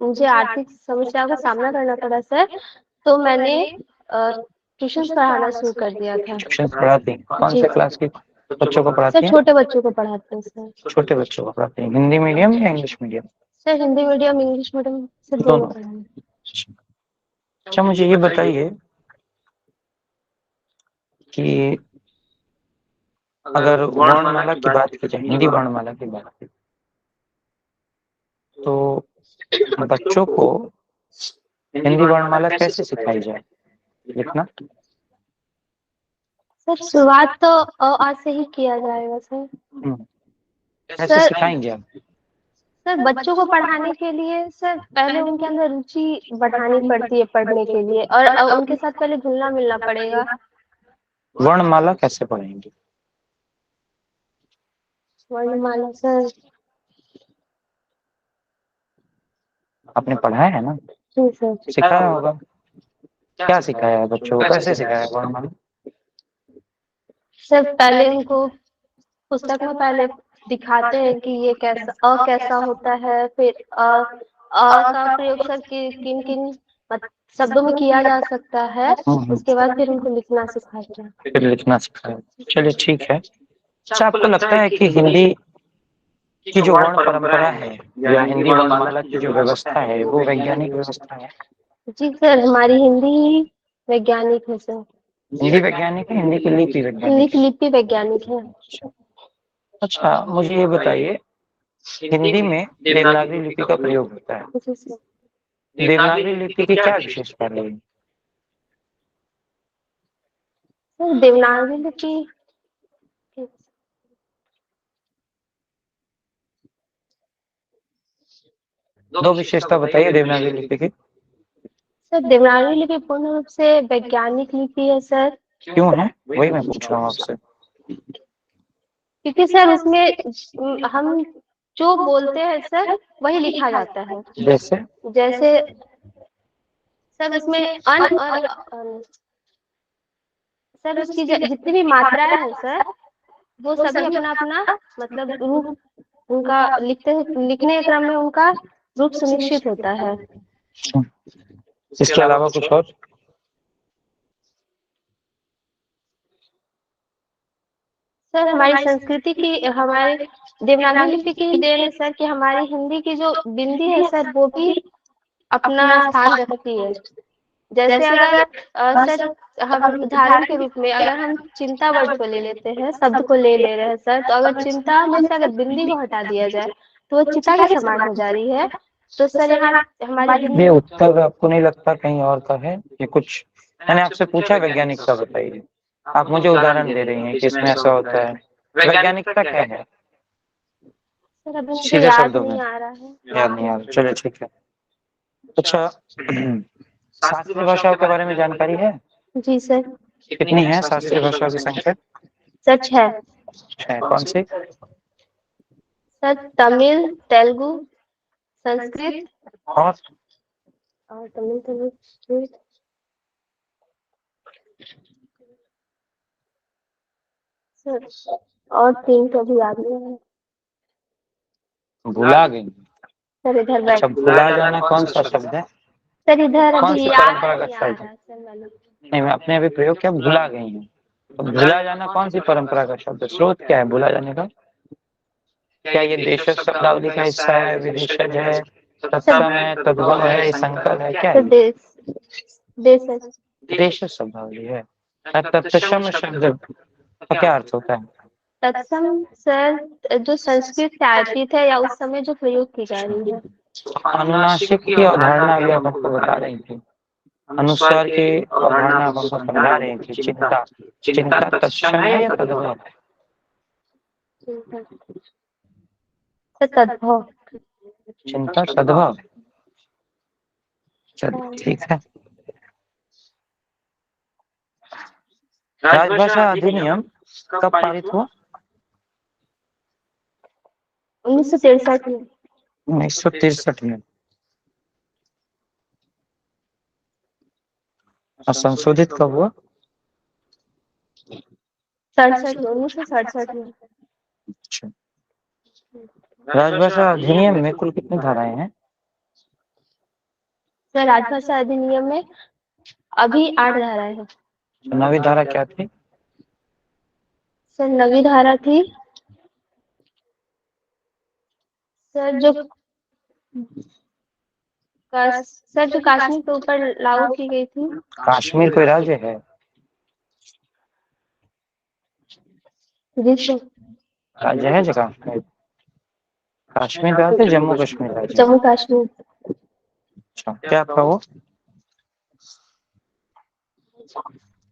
E: मुझे आर्थिक समस्याओं का सामना करना पड़ा सर, तो मैंने ट्यूशन पढ़ाना शुरू कर दिया था।
A: ट्यूशन पढ़ाती? कौन से क्लास के बच्चों को पढ़ाती
E: सर
A: हैं?
E: छोटे बच्चों को पढ़ाते हैं सर।
A: छोटे बच्चों को पढ़ाती हैं, हिंदी मीडियम या English medium?
E: Sir Hindi medium English medium से दोनों पढ़ाए।
A: अच्छा मुझे ये बताइए, कि अगर वर्णमाला की बात की जाए, हिंदी वर्णमाला की बात की, तो बच्चों को हिंदी वर्णमाला कैसे सिखाई जाए लिखना?
G: सर शुरुआत तो अ आ से ही किया जाएगा सर।
A: कैसे
G: सर
A: सिखाएंगे आप?
G: सर बच्चों को पढ़ाने के लिए सर पहले उनके अंदर रुचि बढ़ानी पड़ती है पढ़ने के लिए, और उनके साथ पहले घुलना मिलना पड़ेगा।
A: वर्णमाला कैसे पढ़ेंगे?
G: वर्णमाला सर
A: आपने पढ़ाया है ना,
G: जी सर।
A: सिखाया होगा। क्या सिखाया है बच्चों को, कैसे सिखाया है वर्णमाला?
G: सर पहले उनको पुस्तक में पहले दिखाते हैं कि ये कैसा कैसा होता है, फिर का प्रयोग सर किन किन शब्दों में किया जा सकता है, उसके बाद फिर उनको लिखना सिखाते हैं।
A: फिर लिखना सिखाया। चलिए ठीक है। अच्छा, आपको लगता है कि हिंदी की जो वर्ण परंपरा है या हिंदी वर्णमाला की जो व्यवस्था है वो वैज्ञानिक व्यवस्था है?
G: जी सर, हमारी हिंदी वैज्ञानिक है सर।
A: हिंदी वैज्ञानिक है, हिंदी की लिपि
G: हिंदी
A: वैज्ञानिक
G: की लिपि वैज्ञानिक है।
A: अच्छा, मुझे ये बताइए, हिंदी में देवनागरी लिपि का प्रयोग होता है।
G: जी सर।
A: देवनागरी लिपि की क्या विशेषता है?
G: सर देवनागरी लिपि
A: दो विशेषता बताइए देवनागरी लिपि की।
G: सर देवनागरी लिपि पूर्ण रूप से वैज्ञानिक लिपि है सर।
A: क्यों है, वही मैं पूछ रहा हूँ आपसे।
G: क्योंकि सर उसमें हम जो बोलते हैं सर वही लिखा जाता है।
A: जैसे
G: जैसे सर उसमें अन और सर उसकी जितनी भी मात्राएं हैं सर वो सभी अपना अपना मतलब रूप उनका लिखने के क्रम में उनका रूप सुनिश्चित होता है।
A: इसके अलावा कुछ और?
G: सर हमारी संस्कृति की, हमारे देवनागरी लिपि की ही देन है सर कि हमारी हिंदी की जो बिंदी है सर वो भी अपना स्थान रखती है। जैसे अगर सर हम उदाहरण के रूप में अगर हम चिंता वर्ड को ले लेते हैं, शब्द को ले रहे हैं सर, तो अगर चिंता में से अगर बिंदी को हटा दिया जाए तो वो चिता के समान हो जा रही है। तो सर यहाँ हमारी
A: ये उत्तर आपको नहीं लगता कहीं और का है? ये कुछ मैंने आपसे पूछा वैज्ञानिक का बताइए, आप मुझे उदाहरण दे रही हैं कि इसमें ऐसा होता है। वैज्ञानिकता क्या है?
G: सर अभी मुझे
A: सीधे
G: याद
A: शब्दों में
G: नहीं आ रहा है।
A: याद नहीं आ रहा, चलिए ठीक है। अच्छा, शास्त्रीय भाषाओं के बारे में जानकारी है?
G: जी सर।
A: कितनी है शास्त्रीय भाषाओं की संख्या?
G: सच है
A: कौन सी?
G: सर, तमिल, तेलुगु, संस्कृत
A: और
G: और तमिल तेलुगु संस्कृत सर, और तीन तो भी याद नहीं है
A: भुला गई?
G: सर। इधर
A: अच्छा,
G: बैठ
A: भुला जाना कौन सा शब्द है?
G: सर, इधर
A: कौन
G: अभी
A: सी
G: याद
A: परंपरागत
G: नहीं आ
A: शब्द
G: रहा
A: है?
G: सर मैंने।
A: नहीं, मैं अपने अभी प्रयोग किया, भुला गई हूँ। तो भुला जाना कौन सी परंपरा का शब्द है? स्रोत क्या है भुला जाने का? क्या ये देशज शब्दावली का हिस्सा है, विदेशज है, तत्सम है, तद्भव है, संकर है, क्या
G: सर
A: है?
G: देश है।
A: देशज शब्दावली है। तत्सम शब्द का क्या अर्थ होता है?
G: तत्सम सर जो संस्कृत से आर्पित है या उस समय जो प्रयोग की जा रही है।
A: अनुनासिक की अवधारणा अभी आप हमको बता रही थी, अनुस्वार की अवधारणा आप हमको समझा रही थी। चिंता, चिंता तत्सम है या तद्भव है?
G: सर तद्भव।
A: चिंता तद्भव। चलिए ठीक है। राजभाषा अधिनियम कब पारित हुआ?
G: 1963 में।
A: 1963 में। और संशोधित कब हुआ?
G: 1967 में।
A: अच्छा। राजभाषा अधिनियम में कुल कितनी धाराएं हैं?
G: सर राजभाषा अधिनियम में अभी 8 धाराएं हैं।
A: नवी धारा क्या थी?
G: सर नवी धारा थी सर जो कश्मीर के ऊपर लागू की गई थी।
A: कश्मीर कोई राज्य है?
G: जी सर।
A: राज्य है जगह? कश्मीर राज्य, जम्मू कश्मीर राज्य।
G: जम्मू कश्मीर।
A: अच्छा, क्या आपका वो?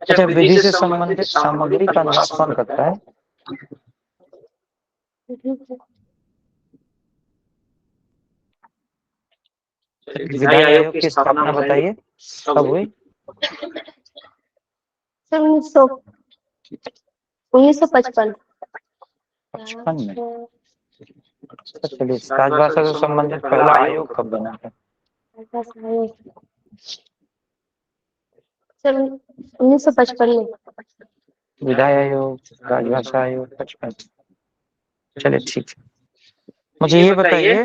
A: अच्छा, विधि से संबंधित सामग्री का अनुवाद कौन करता है? विधायी आयोग की स्थापना बताइए, कब हुई?
G: सर 1955।
A: 55 में। चलिए, राजभाषा से संबंधित पहला आयोग कब बना था?
G: सर 1955 में।
A: विधायी आयोग, राजभाषा आयोग, 55। चलिए ठीक है। मुझे ये बताइए,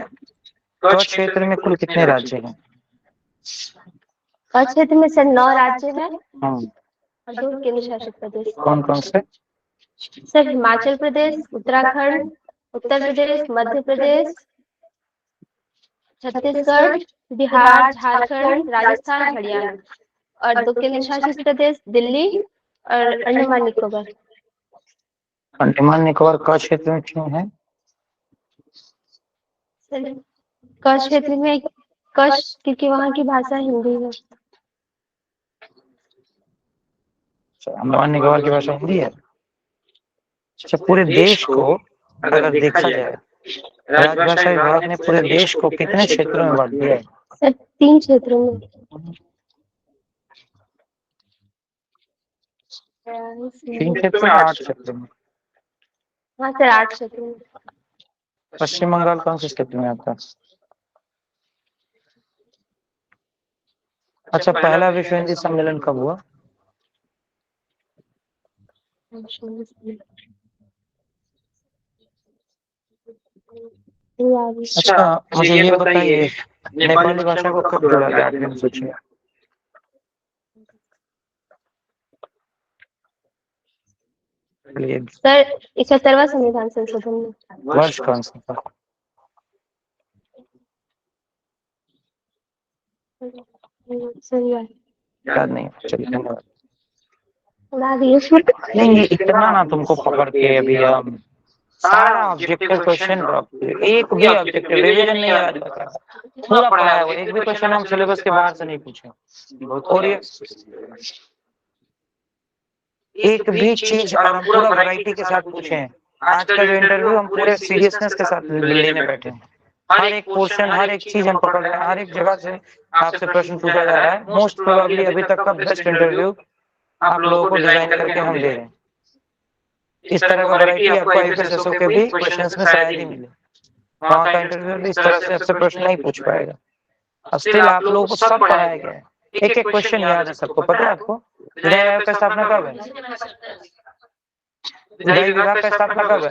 A: कच्छ क्षेत्र में कुल कितने राज्य हैं?
G: कच्छ क्षेत्र में सर 9 राज्य हैं
A: हाँ,
G: और 2 केंद्र शासित प्रदेश।
A: कौन कौन से?
G: सर हिमाचल प्रदेश, उत्तराखंड, उत्तर प्रदेश, मध्य प्रदेश, छत्तीसगढ़, बिहार, झारखंड, राजस्थान, हरियाणा और 2 केंद्र शासित प्रदेश दिल्ली और अंडमान निकोबार।
A: अंडमान निकोबार कच्छ क्षेत्र में क्यों है?
G: सर कच्छ क्षेत्र में कच्छ क्योंकि वहाँ की भाषा हिंदी है।
A: अंडमान निकोबार की भाषा हिंदी है। अच्छा, पूरे देश को अगर देखा जाए, राजभाषा विभाग ने पूरे देश को कितने क्षेत्रों में बांट दिया है?
G: सर 3 क्षेत्रों में।
A: 3 क्षेत्रों में, 8 क्षेत्रों में।
G: हाँ सर 8 क्षेत्रों में।
A: पश्चिम बंगाल कौन से क्षेत्र में आता है? अच्छा, पहला विश्व हिंदी सम्मेलन कब हुआ? अच्छा, मुझे ये बताइए, नेपाली भाषा को कब जोड़ा गया 8वीं अनुसूची में?
G: सर 71वां संविधान संशोधन में।
A: वर्ष कौन सा था? याद नहीं। चलिए, धन्यवाद। नहीं, ये इतना ना तुमको पकड़ के अभी हम सारा ऑब्जेक्टिव क्वेश्चन ड्रॉप किए, एक भी ऑब्जेक्टिव रिवीजन नहीं याद बता, पूरा पढ़ा है वो, एक भी क्वेश्चन हम सिलेबस के बाहर से नहीं पूछे। और ये एक भी चीज और हम पूरा वैरायटी के साथ पूछे हैं। आज का जो इंटरव्यू हम पूरे सीरियसनेस के साथ लेने बैठे हैं। हर एक पोर्शन, हर एक चीज हम पकड़ रहे हैं, हर एक जगह से आपसे प्रश्न पूछा जा रहा है। मोस्ट प्रोबेबली अभी तक का बेस्ट इंटरव्यू आप लोगों को डिजाइन करके हम दे रहे हैं। इस तरह का वैरायटी आपको आईपीएस के भी क्वेश्चंस में शायद ही मिले। वहाँ का इंटरव्यू भी इस तरह से आपसे प्रश्न नहीं पूछ पाएगा। स्टिल आप लोगों को सब पढ़ाया गया है, एक एक क्वेश्चन याद है सबको। पता है आपको विधायी आयोग का स्थापना कब है? विधायी विभाग का स्थापना कब है?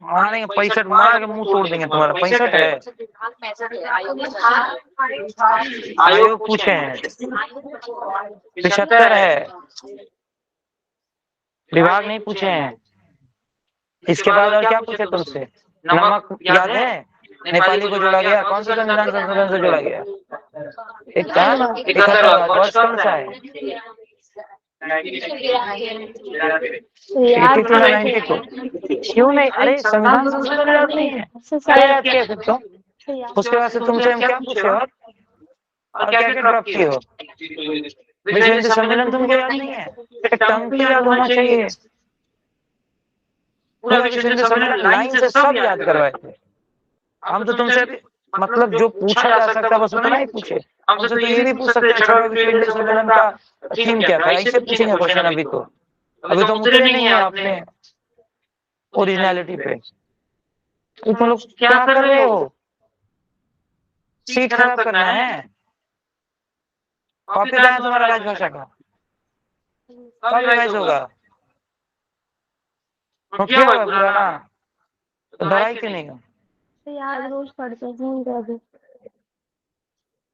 A: मारेंगे 65, मार के मुंह तोड़ देंगे तुम्हारा। 65 है आयोग पूछे हैं, 75 है विभाग नहीं पूछे हैं। इसके बाद और क्या पूछे तुमसे? नमक याद है? नेपाली को जोड़ा गया, कौन सा संविधान संशोधन से जोड़ा गया? 71वां। वर्ष कौन सा है? 92। क्यों नहीं? अरे संविधान संशोधन याद नहीं है, क्या याद किया फिर तुम? उसके बाद से तुमसे हम क्या पूछे और क्या क्या ड्रॉप किए हो? विश्व हिंदी सम्मेलन तुमको याद नहीं है? टंग की याद होना चाहिए। पूरा विश्व हिंदी सम्मेलन लाइन से सब याद करवाए थे हम। तो तुमसे मतलब जो पूछा जा सकता बस उतना ही पूछे। हमसे तो ये भी पूछ सकते हैं विश्व हिंदी सम्मेलन का थीम क्या था, ऐसे पूछेंगे क्वेश्चन। अभी तो उतरे नहीं है आपने ओरिजिनलिटी पे। तुम लोग क्या कर रहे हो? सीट खराब करना है? कॉपी कहाँ है तुम्हारा राजभाषा का? कब रिवाइज होगा? क्या हुआ पुराना? तो दोहराई क्यों नहीं हो?
G: याद रोज पढ़ते हैं।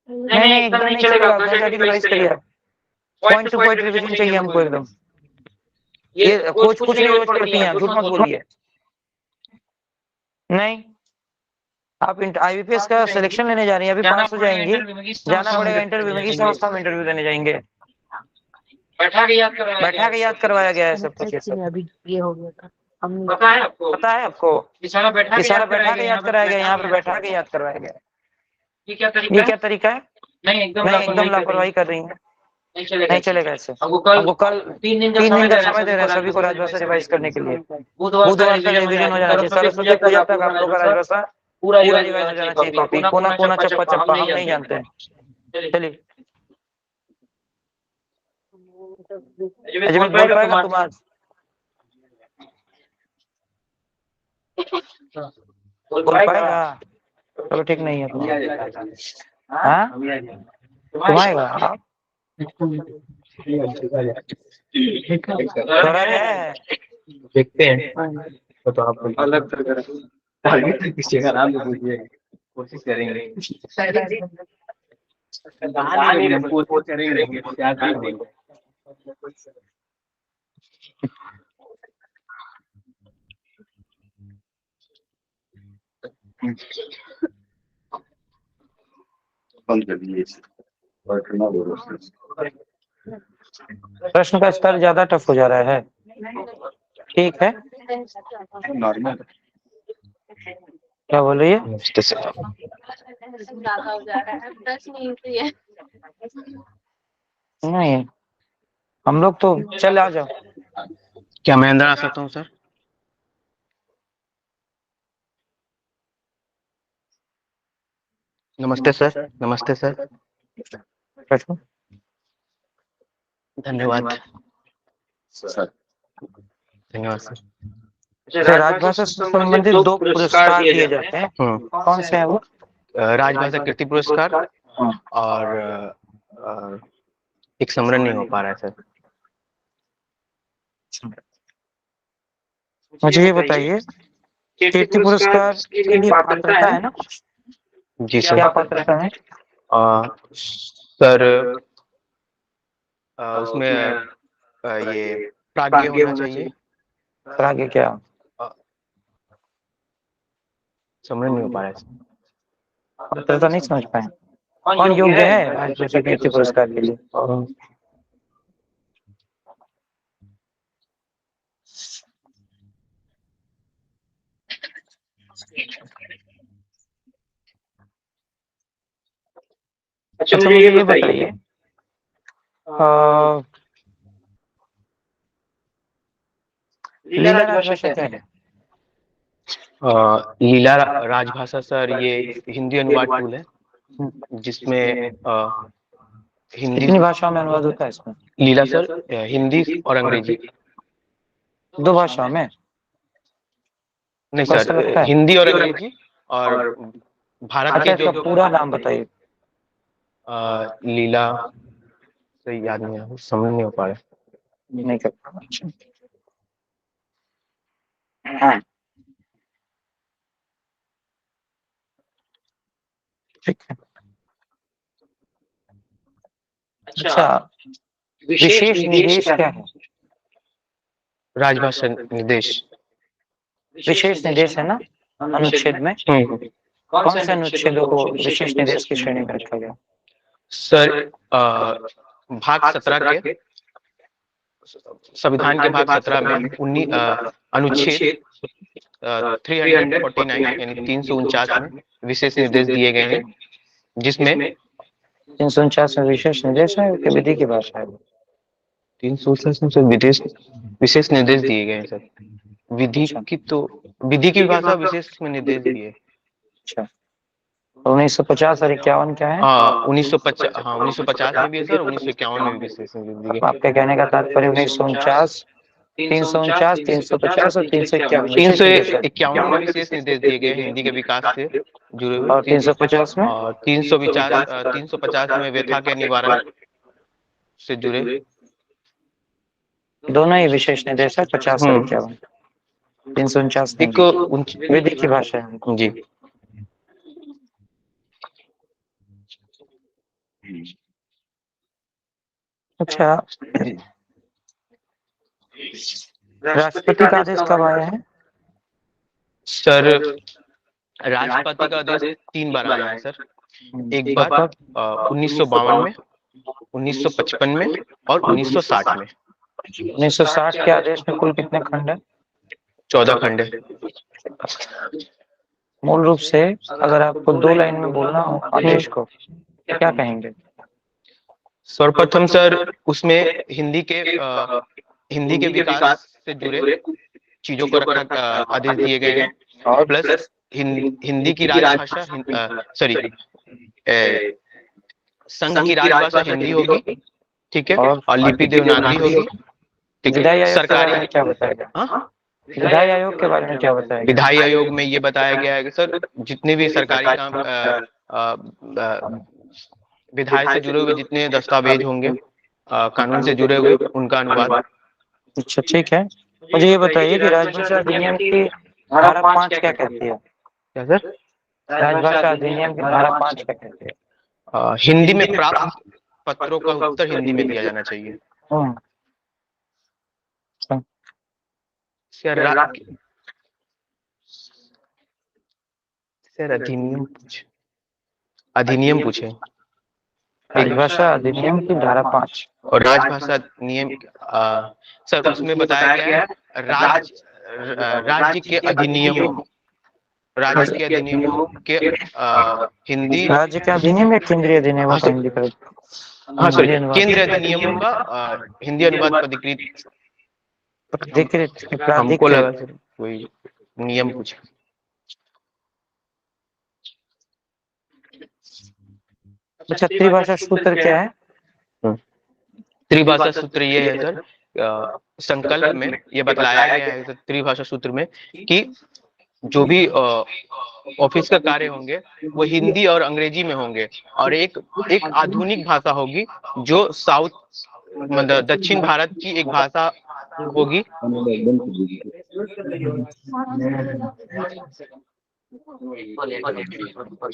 A: नहीं, एकदम नहीं चलेगा। रिवाइज करिए आप। पॉइंट टू पॉइंट रिवीजन चाहिए हमको एकदम। ये कोच कुछ नहीं रोज पढ़ती हैं, झूठ मत बोलिए। नहीं, आप आईबीपीएस का सिलेक्शन लेने जा रही हैं, अभी 5 हो जाएंगी, जाना पड़ेगा इंटरव्यू में। इस अवस्था में इंटरव्यू देने जाएंगे?
C: बैठा के याद करवाया
A: बैठा के याद करवाया गया है सब कुछ ये सब।
D: अभी ये हो गया था हमने
C: पता है आपको?
A: पता है आपको?
C: ये सारा बैठा
A: ये
C: के
A: सारा
C: याद
A: बैठा के याद कराया गया, यहाँ पे बैठा के याद करवाया गया।
C: ये क्या
A: ये
C: तरीका है?
A: क्या तरीका है?
C: नहीं, एकदम
A: नहीं, एकदम लापरवाही कर रही है।
C: नहीं चलेगा।
A: नहीं चलेगा ऐसे।
C: हमको कल 3 दिन का
A: 3 दिन का समय
C: समय
A: दे रहे हैं सभी को राजभाषा रिवाइज करने के लिए।
C: बुधवार
A: बुधवार तक रिवीजन हो जाना चाहिए। सरस्वती पूजा तक आप लोग का राजभाषा
C: पूरा
A: पूरा रिवाइज हो जाना चाहिए। कॉपी कोना कोना चप्पा चप्पा हम नहीं जानते हैं। चलिए अजमेर बोल पाएगा तुम आज? बोल पाएगा? चलो ठीक नहीं है तुम्हारा। हाँ तुम आएगा आप? थोड़ा है
B: देखते हैं तो आप अलग इस जगह नाम तो पूछिए, कोशिश करेंगे कोशिश करेंगे क्या करेंगे।
F: बंद कर दिए इसे। और करना बोलो।
A: प्रश्न का स्तर ज्यादा टफ हो जा रहा है। ठीक है,
F: नॉर्मल
A: क्या बोल रही है?
G: ज्यादा हो जा रहा है, प्रश्न इजी है।
A: नहीं हम लोग तो चल आ जाओ।
B: क्या मैं अंदर आ सकता हूँ सर? नमस्ते सर। नमस्ते सर।
A: बैठो।
B: धन्यवाद।
F: सर
B: धन्यवाद सर।
A: राजभाषा से संबंधित 2 पुरस्कार दिए जाते हैं, कौन से हैं वो?
B: राजभाषा कीर्ति पुरस्कार और एक स्मरण नहीं हो पा रहा है सर।
A: मुझे ये बताइए, कीर्ति पुरस्कार के लिए पात्रता है ना?
B: जी सर।
A: क्या पात्रता है?
B: सर उसमें ये प्राज्ञ होना चाहिए।
A: आगे क्या?
B: समझ नहीं हो पा रहा है।
A: पात्रता नहीं समझ पाए। कौन योग्य है राजभाषा कीर्ति पुरस्कार के लिए? अच्छा मुझे ये बताइए, लीला राजभाषा क्या है?
B: लीला राजभाषा सर ये हिंदी अनुवाद टूल है जिसमें हिंदी
A: कितनी भाषाओं में अनुवाद होता है इसमें?
B: लीला सर हिंदी और अंग्रेजी
A: 2 भाषाओं में?
B: नहीं
A: कैसा
B: सर,
A: लगता है?
B: हिंदी और अंग्रेजी और भारत
A: अच्छा
B: के
A: इसका
B: जो
A: पूरा नाम बताइए।
B: लीला सही याद नहीं है, समझ नहीं हो पा रहा।
A: नहीं कर पा रहा। हाँ ठीक है। अच्छा विशेष निर्देश क्या है?
B: राजभाषा निर्देश
A: विशेष निर्देश है ना अनुच्छेद में? कौन से अनुच्छेदों को विशेष निर्देश की श्रेणी में रखा गया?
B: सर भाग 17 के संविधान के भाग 17 में अनुच्छेद 349 यानी 349 में विशेष निर्देश दिए गए हैं, जिसमें
A: 349 में विशेष निर्देश है कि विधि की भाषा है?
B: 349 में विशेष निर्देश दिए गए हैं सर। विधि की भाषा विशेष में निर्देश दिए।
A: अच्छा 1950 और 51 क्या है?
B: 1950 में भी है सर, 1951 में भी विशेष निर्देश दिए गए।
A: आपके कहने का तात्पर्य 1949, 349, 350 और 351
B: 351 में विशेष निर्देश दिए गए हिंदी के विकास से जुड़े हुए।
A: और 350 में?
B: और 350 में व्यथा के निवारण से जुड़े।
A: दोनों ही विशेष निर्देश है 50 और 51। 349 विधि की भाषा है।
B: जी
A: अच्छा राष्ट्रपति का आदेश कब आया है?
B: सर राष्ट्रपति का आदेश 3 बार आया है सर। एक बार 1952 में, 1955 में और 1960 में।
A: 1960 के आदेश में कुल कितने खंड है?
B: 14 खंड है।
A: मूल रूप से अगर आपको 2 लाइन में बोलना हो आदेश को, क्या कहेंगे?
B: सर्वप्रथम सर उसमें हिंदी के विकास से जुड़े चीजों को रखा आदेश दिए गए हैं, और प्लस हिंदी की राजभाषा संघ की राजभाषा हिंदी होगी, ठीक है, और लिपि देवनागरी होगी, ठीक है। सरकारी
A: क्या बताएगा? विधायी आयोग के बारे में क्या बताएगा?
B: विधायी आयोग में ये बताया गया है कि सर जितने भी सरकारी काम विधायी से जुड़े हुए जितने दस्तावेज होंगे, कानून से जुड़े हुए, उनका अनुवाद।
A: अच्छा, ठीक है। मुझे ये बताइए कि राजभाषा अधिनियम की धारा 5 क्या कहती है?
B: क्या सर?
A: राजभाषा अधिनियम की धारा 5 क्या कहती है?
B: हिंदी में प्राप्त पत्रों का उत्तर हिंदी में दिया जाना चाहिए। सर अधिनियम पूछे।
A: राजभाषा अधिनियम की धारा 5
B: और राजभाषा नियम सर उसमें बताया गया है राज्य के अधिनियमों के हिंदी
A: राज्य के अधिनियम या केंद्रीय अधिनियम? हिंदी का
B: केंद्रीय अधिनियमों का हिंदी अनुवाद प्राधिकृत हमको लगा सर कोई नियम पूछे।
A: अच्छा, त्रिभाषा सूत्र क्या है?
B: त्रिभाषा सूत्र ये है सर, संकल्प में ये बतलाया गया है त्रिभाषा सूत्र में कि जो भी ऑफिस का कार्य होंगे वो हिंदी और अंग्रेजी में होंगे, और एक आधुनिक भाषा होगी जो मतलब दक्षिण भारत की एक भाषा होगी।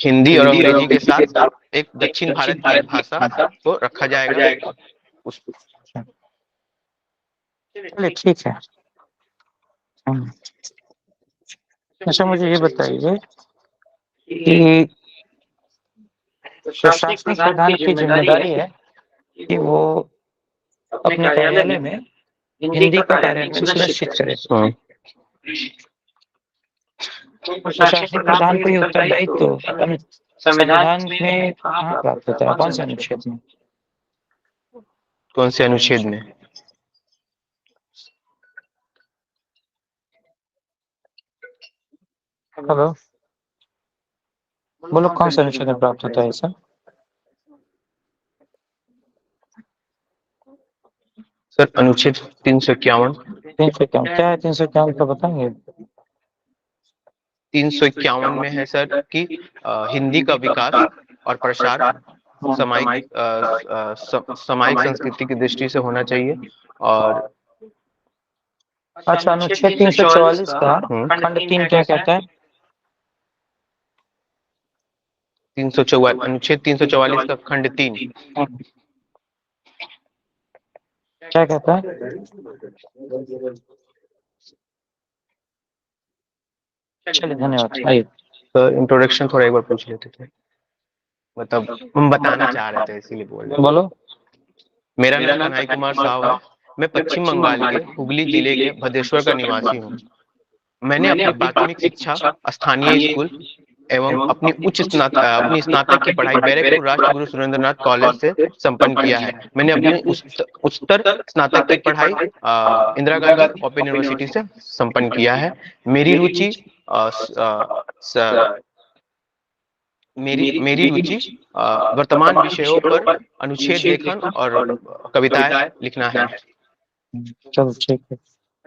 B: हिंदी और अंग्रेजी के साथ एक दक्षिण भारत की भाषा को रखा जाएगा।
A: चलिए, ठीक है। अच्छा, मुझे ये बताइए कि प्रशासनिक प्रधान की जिम्मेदारी है कि वो अपने कार्यालय में हिंदी का कार्यान्वयन सुनिश्चित करे। प्रशासनिक प्रधान को ये उत्तरदायित्व तो संविधान में कहाँ प्राप्त होता है? कौन से अनुच्छेद में?
B: कौन से अनुच्छेद में?
A: हेलो, बोलो, कौन से अनुच्छेद में प्राप्त होता है सर?
B: सर अनुच्छेद 351।
A: 351 क्या है? 351 का बताएंगे?
B: 351 में है सर कि हिंदी का विकास और प्रसार सामायिक संस्कृति की दृष्टि से होना चाहिए। और
A: अच्छा, अनुच्छेद 344 का खंड 3 क्या कहता है?
B: 344 अनुच्छेद 344 का खंड 3
A: क्या कहता है? चलिए, धन्यवाद। आइए,
B: सर इंट्रोडक्शन थोड़ा एक बार पूछ लेते थे, मतलब हम बताना चाह रहे थे इसीलिए बोल रहे।
A: बोलो।
B: मेरा नाम कन्हई कुमार साहू है। मैं पश्चिम बंगाल के हुगली जिले के भदेश्वर का निवासी हूँ। मैंने अपनी प्राथमिक शिक्षा स्थानीय स्कूल एवं अपनी अपनी स्नातक की पढ़ाई बैरकपुर राष्ट्रगुरु सुरेंद्रनाथ कॉलेज से संपन्न किया है। मैंने अपनी उच्चतर स्नातक की पढ़ाई इंदिरा गांधी ओपन यूनिवर्सिटी से संपन्न किया है। मेरी रुचि वर्तमान विषयों पर अनुच्छेद लेखन और कविताएं लिखना है।
A: चलो, ठीक है,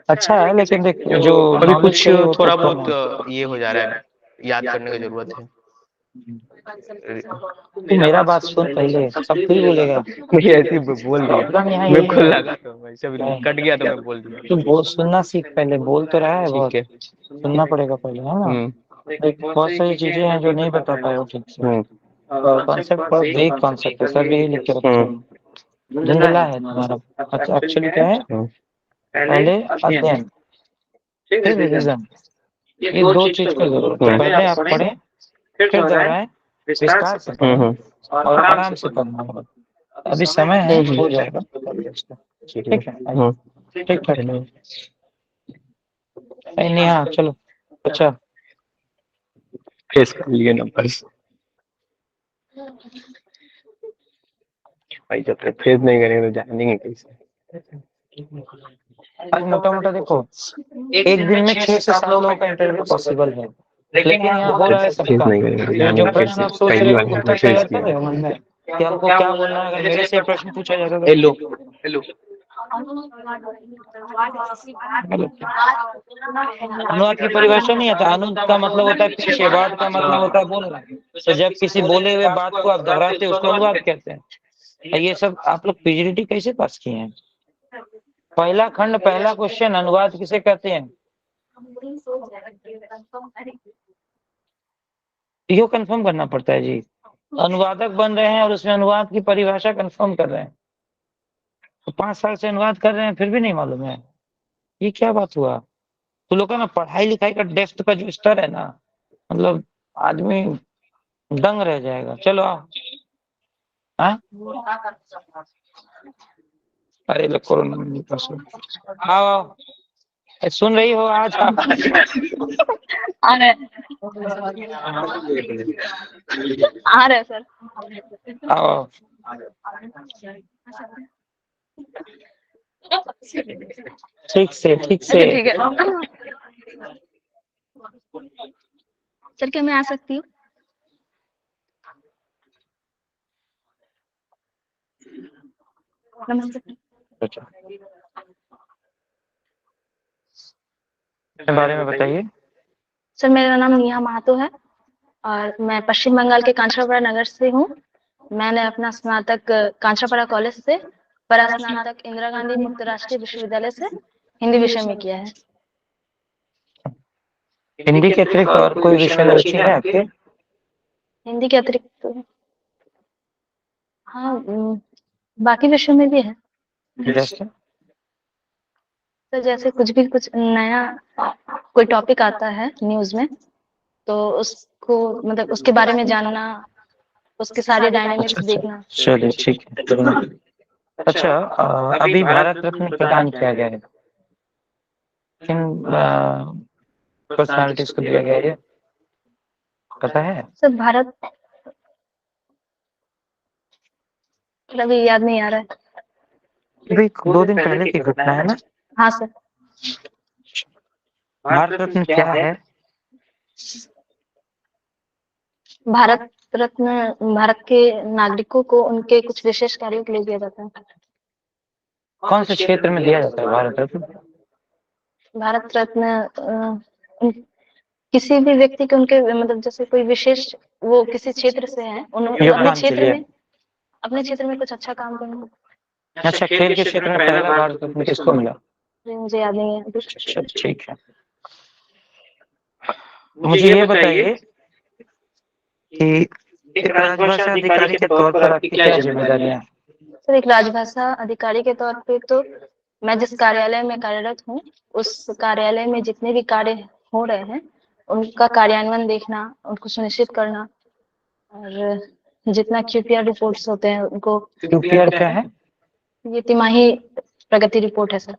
A: अच्छा है। लेकिन देख, जो
B: अभी कुछ थोड़ा बहुत ये हो जा रहा है, याद करने की जरूरत है।
A: तू मेरा बात सुन पहले, सब कुछ बोलेगा।
B: मुझे ऐसे बोल दिया, मेरे को लगा तो कट गया तो मैं बोल दिया।
A: तू बोल, सुनना सीख पहले। बोल तो रहा है, बहुत
B: ठीक है,
A: सुनना पड़ेगा पहले, है ना? बहुत सारी चीजें हैं जो नहीं बता पाए हो ठीक से। कॉन्सेप्ट पर वेग कॉन्सेप्ट है, सब यही लिख के रखते हैं। धुंधला है तुम्हारा। अच्छा, एक्चुअली क्या है? पहले अध्ययन, फिर रिवीजन, ये दो चीज की जरूरत है। पहले आप पढ़ें, फिर दोहराएं, विस्तार से पढ़ें और आराम से पढ़ना होगा। अभी समय है, हो जाएगा। ठीक है, ठीक है। नहीं, हाँ चलो। अच्छा,
B: फेस कर लिए नंबर भाई, जब तक फेस नहीं करेंगे तो जानेंगे कैसे।
A: आज मोटा मोटा देखो, एक दिन में 6 से 7 लोगों का इंटरव्यू पॉसिबल है, लेकिन यहाँ हो रहा है
B: फेस
A: सबका।
B: नहीं करेंगे तो
A: जो
B: जानेंगे
A: प्रश्न आप
B: कैसे।
A: सोच
B: पहली
A: रहे
B: बार
A: हो,
B: आपने
A: उत्तर
B: फेस
A: तैयार कर
B: किया।
A: रहे हो मन में कि हमको क्या बोलना है। अगर मेरे से प्रश्न पूछा जाएगा तो
B: हेलो हेलो
A: अनुवाद की परिभाषा नहीं आता। अनुवाद का मतलब होता है पीछे, वाद का मतलब होता है बोलना। तो जब किसी बोले हुए बात को आप दोहराते हो उसको अनुवाद कहते हैं। ये सब आप लोग पीजीडीटी कैसे पास किए हैं? पहला खंड, पहला क्वेश्चन, अनुवाद किसे कहते हैं? यो कंफर्म करना पड़ता है जी। अनुवादक बन रहे हैं और उसमें अनुवाद की परिभाषा कंफर्म कर रहे हैं। तो 5 साल से अनुवाद कर रहे हैं फिर भी नहीं मालूम है, ये क्या बात हुआ? तो लोग का ना पढ़ाई लिखाई का डेप्थ का जो स्तर है ना, मतलब आदमी दंग रह जाएगा। चलो आओ। हाँ? अरे लोग कोरोना में नहीं पास हो। आओ आओ, सुन रही हो? आज आप
E: आ रहे आ रहे सर।
A: आओ आओ। ठीक से
E: अच्छा ठीक है सर, क्या मैं आ सकती हूँ? नमस्ते।
A: अच्छा, अपने बारे में बताइए।
E: सर, मेरा नाम नेहा महतो है और मैं पश्चिम बंगाल के कांचरापाड़ा नगर से हूँ। मैंने अपना स्नातक कांचरापाड़ा कॉलेज से, परास्नातक इंदिरा गांधी मुक्त राष्ट्रीय विश्वविद्यालय से हिंदी विषय में किया है।
A: हिंदी के अतिरिक्त और कोई विषय में रुचि है आपके?
E: हिंदी के अतिरिक्त हाँ, बाकी विषयों में भी है।
A: जैसे
E: तो जैसे कुछ नया कोई टॉपिक आता है न्यूज में, तो उसको मतलब उसके बारे में जानना, उसके सारे डायनामिक्स देखना।
A: चलिए ठीक है। अच्छा, अभी भारत रत्न प्रदान किया गया है, किन पर्सनालिटीज को दिया गया है, पता है?
E: सर, भारत अभी याद नहीं आ रहा है।
A: अभी 2 दिन पहले की घटना है ना?
E: हाँ सर।
A: भारत रत्न क्या है?
E: भारत रत्न भारत के नागरिकों को उनके कुछ विशेष कार्यों के लिए दिया जाता है।
A: कौन से क्षेत्र में दिया जाता है भारत रत्न?
E: भारत रत्न किसी भी व्यक्ति के उनके मतलब जैसे कोई विशेष, वो किसी क्षेत्र से है, अपने
A: योगदान के
E: क्षेत्र
A: लिए।
E: में अपने क्षेत्र में कुछ अच्छा काम करना।
A: अच्छा, खेल के क्षेत्र में पहला भारत रत्न किसको मिला?
E: मुझे याद नहीं है।
A: अच्छा, ठीक है। मुझे ये बताइए कि एक राजभाषा अधिकारी के तौर पर आपकी क्या जिम्मेदारियां हैं?
E: सर, एक राजभाषा अधिकारी के तौर पे तो मैं जिस कार्यालय में कार्यरत हूँ, उस कार्यालय में जितने भी कार्य हो रहे हैं उनका कार्यान्वयन देखना, उनको सुनिश्चित करना, और जितना QPR रिपोर्ट्स होते हैं उनको।
A: QPR क्या है?
E: ये तिमाही प्रगति रिपोर्ट है सर।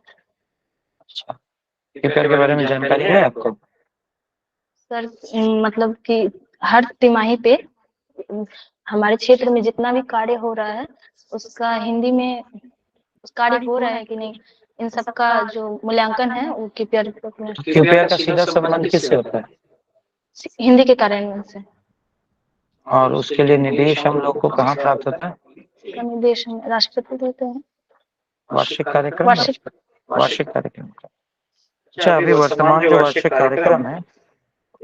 A: अच्छा, QPR के बारे में जानकारी है आपको?
E: सर, मतलब कि हर तिमाही पे हमारे क्षेत्र में जितना भी कार्य हो रहा है उसका हिंदी में उस कार्य हो रहा है कि नहीं, इन सब का जो मूल्यांकन है वो QPR रिपोर्ट में।
A: QPR का सीधा संबंध किससे होता है?
E: हिंदी के कार्यान्वयन से।
A: और उसके लिए निर्देश हम लोग को कहाँ प्राप्त होता है?
E: निर्देश में राष्ट्रपति देते हैं।
A: वार्षिक कार्यक्रम।
E: वार्षिक
A: वार्षिक कार्यक्रम। अच्छा, अभी वर्तमान जो वार्षिक कार्यक्रम है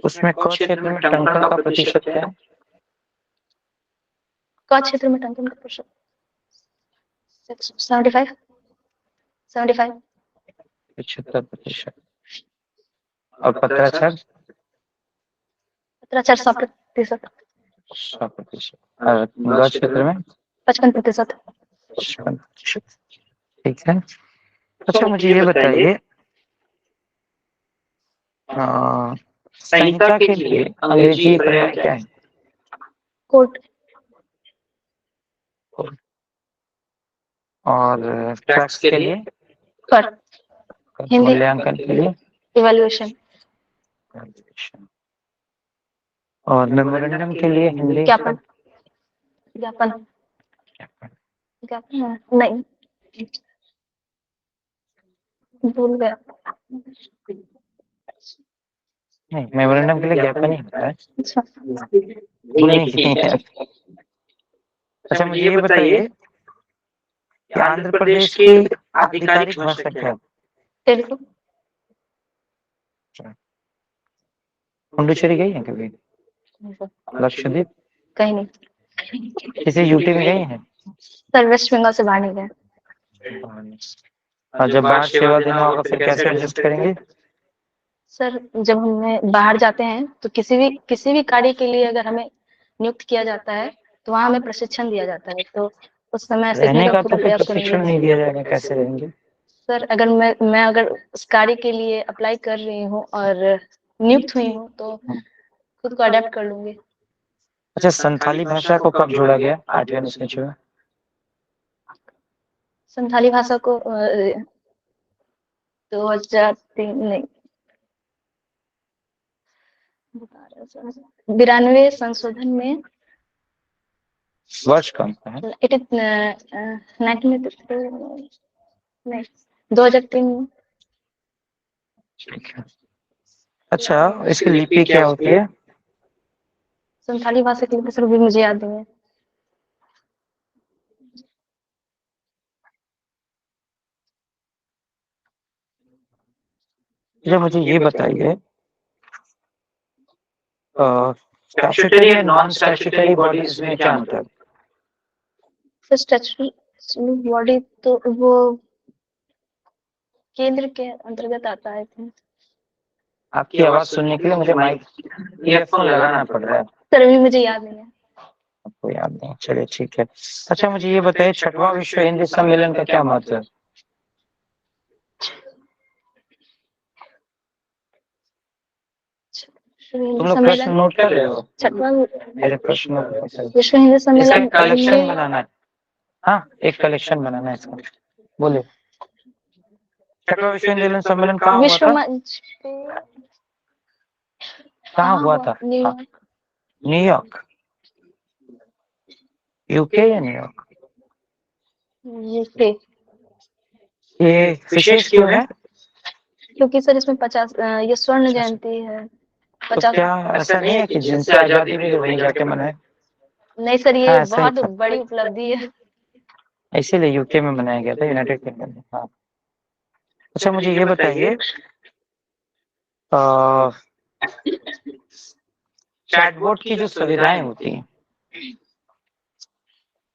A: उसमें क क्षेत्र में टंकण का प्रतिशत क्या है?
E: क क्षेत्र में टंकण का प्रतिशत 75।
A: 75%। और पत्राचार?
E: पत्राचार 100%।
A: 100%। और ग क्षेत्र में?
E: 55%।
A: 55%। ठीक है। अच्छा, मुझे ये बताइए, संहिता के लिए अंग्रेजी पर्याय क्या है?
E: कोर्ट।
A: और टैक्स के लिए,
E: कर, हिंदी
A: मूल्यांकन के लिए,
E: इवैल्यूएशन,
A: और मेमोरेंडम के लिए हिंदी,
E: ज्ञापन, ज्ञापन, ज्ञापन नहीं, भूल गया।
A: नहीं, मेमोरेंडम के लिए ज्ञापन ही होता है,
E: अच्छा,
A: भूलने की नहीं है। अच्छा, मुझे ये बताइए कि आंध्र प्रदेश की आधिकारिक भाषा क्या है?
E: तेलुगु,
A: पुडुचेरी गई है कभी? लक्षद्वीप?
E: कहीं नहीं।
A: किसी यूटी में गई है?
E: सर वेस्ट बंगाल से बाहर नहीं गए।
A: और जब बाहर सेवा देना होगा फिर कैसे एडजस्ट करेंगे?
E: सर जब हमें बाहर जाते हैं तो किसी भी कार्य के लिए अगर हमें नियुक्त किया जाता है तो वहाँ हमें प्रशिक्षण दिया जाता है, तो उस समय सीखने
A: रहने
E: का
A: का
E: पूरा
A: तो फिर
E: प्रयास
A: प्रशिक्षण
E: करेंगे।
A: नहीं दिया जाएगा, कैसे रहेंगे?
E: सर अगर मैं अगर उस कार्य के लिए अप्लाई कर रही हूँ और नियुक्त हुई हूँ तो खुद को अडेप्ट कर लूंगी।
A: अच्छा, संथाली भाषा को कब जोड़ा गया 8वें अनुसूची में?
E: संथाली भाषा को 2003 नहीं, 92 संशोधन में
A: वर्ष कौन सा है?
E: इट इज 1982 नहीं 2003 में।
A: ठीक है। अच्छा, इसकी लिपि क्या होती है?
E: संथाली भाषा के लिए सर भी मुझे याद नहीं है।
A: अच्छा, मुझे ये बताइए स्टैट्यूटरी और नॉन स्टैट्यूटरी बॉडीज में क्या अंतर है?
E: सर स्टैट्यूटरी बॉडी तो वो केंद्र के अंतर्गत आता है।
A: आपकी आवाज सुनने के लिए मुझे माइक ईयरफोन लगाना पड़ रहा है।
E: सर अभी मुझे याद नहीं है।
A: आपको याद नहीं? चलिए ठीक है। अच्छा, मुझे ये बताइए 6वां विश्व हिंदी सम्मेलन का क्या महत्व है? तुम लोग प्रश्न नोट कर रहे हो?
E: छठवां
A: मेरे प्रश्न
E: विश्व हिंदी
A: इसका
E: सम्मेलन
A: कलेक्शन बनाना है। हाँ, एक कलेक्शन बनाना है इसका। बोले 6वां विश्व हिंदी सम्मेलन कहाँ हुआ
E: विश्व
A: था?
E: मंच पे
A: कहाँ हुआ था?
E: न्यूयॉर्क।
A: न्यूयॉर्क, यूके या न्यूयॉर्क?
E: यूके।
A: ये विशेष क्यों है?
E: क्योंकि सर इसमें 50 ये स्वर्ण जयंती है।
A: तो क्या ऐसा नहीं है कि जिनसे आजादी मिली वहीं जाके मनाए?
E: नहीं सर ये
A: हाँ, ऐसा ही
E: बहुत
A: था।
E: बड़ी उपलब्धि है।
A: इसीलिए यूके में मनाया गया था, यूनाइटेड किंगडम में। हाँ। अच्छा, मुझे ये बताइए चैटबॉट की जो सुविधाएं होती हैं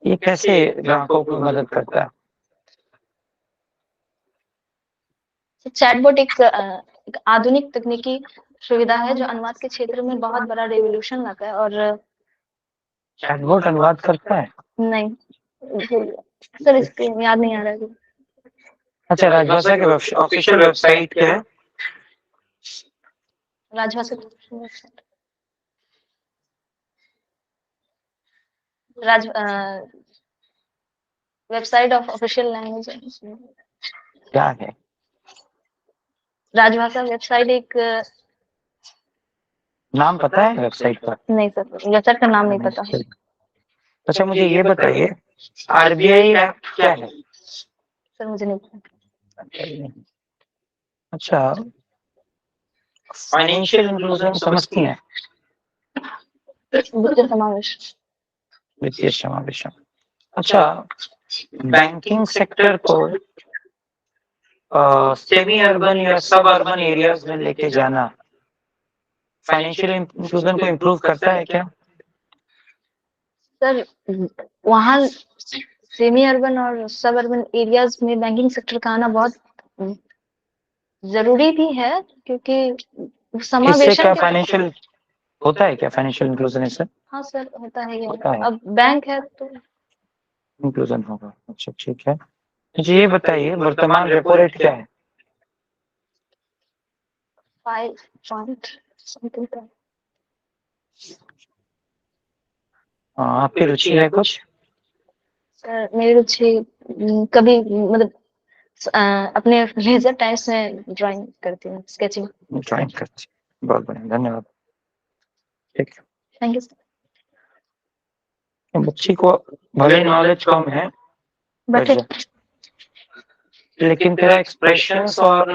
A: ये कैसे ग्राहकों को मदद करता है?
E: चैटबॉट एक आधुनिक तकनीकी सुविधा है जो अनुवाद के क्षेत्र में बहुत बड़ा रेवोल्यूशन लाता है। और
A: चैटबॉट अनुवाद करता है?
E: नहीं सर इसके याद नहीं आ रहा है।
A: अच्छा, राजभाषा के ऑफिशियल वेबसाइट क्या है?
E: राजभाषा राज वेबसाइट ऑफ ऑफिशियल लैंग्वेज
A: क्या है?
E: राजभाषा वेबसाइट एक
A: नाम पता है वेबसाइट का?
E: नहीं सर वेबसाइट का नाम नहीं पता।
A: अच्छा, मुझे ये बताइए आरबीआई एक्ट क्या है?
E: सर मुझे नहीं पता।
A: अच्छा, फाइनेंशियल इंक्लूजन समझती हैं?
E: वित्तीय समावेश।
A: वित्तीय समावेशन। अच्छा, बैंकिंग सेक्टर को सेमी अर्बन या सब अर्बन एरियाज में लेके जाना फाइनेंशियल इंक्लूजन को इम्प्रूव करता है क्या?
E: सर वहाँ सेमी अर्बन और सब अर्बन एरियाज में बैंकिंग सेक्टर का आना बहुत जरूरी भी है क्योंकि
A: इससे
E: समावेशन
A: क्या
E: के
A: फाइनेंशियल होता है क्या? फाइनेंशियल इंक्लूजन इससे
E: हाँ सर होता है ये।
A: होता है।
E: अब बैंक है तो
A: इंक्लूजन होगा। अच्छा ठीक है। मुझे ये बताइए वर्तमान रेपो रेट क्या है?
E: 5 पॉइंट समथिंग का।
A: आपकी रुचि है कुछ?
E: सर मेरी रुचि कभी मतलब अपने लेजर टाइम्स में ड्राइंग करती हूँ, स्केचिंग।
A: ड्राइंग करती, बहुत बढ़िया, धन्यवाद। ठीक है,
E: थैंक यू सर।
A: बच्ची को भले नॉलेज कम है
E: बट
A: लेकिन तेरा एक्सप्रेशंस और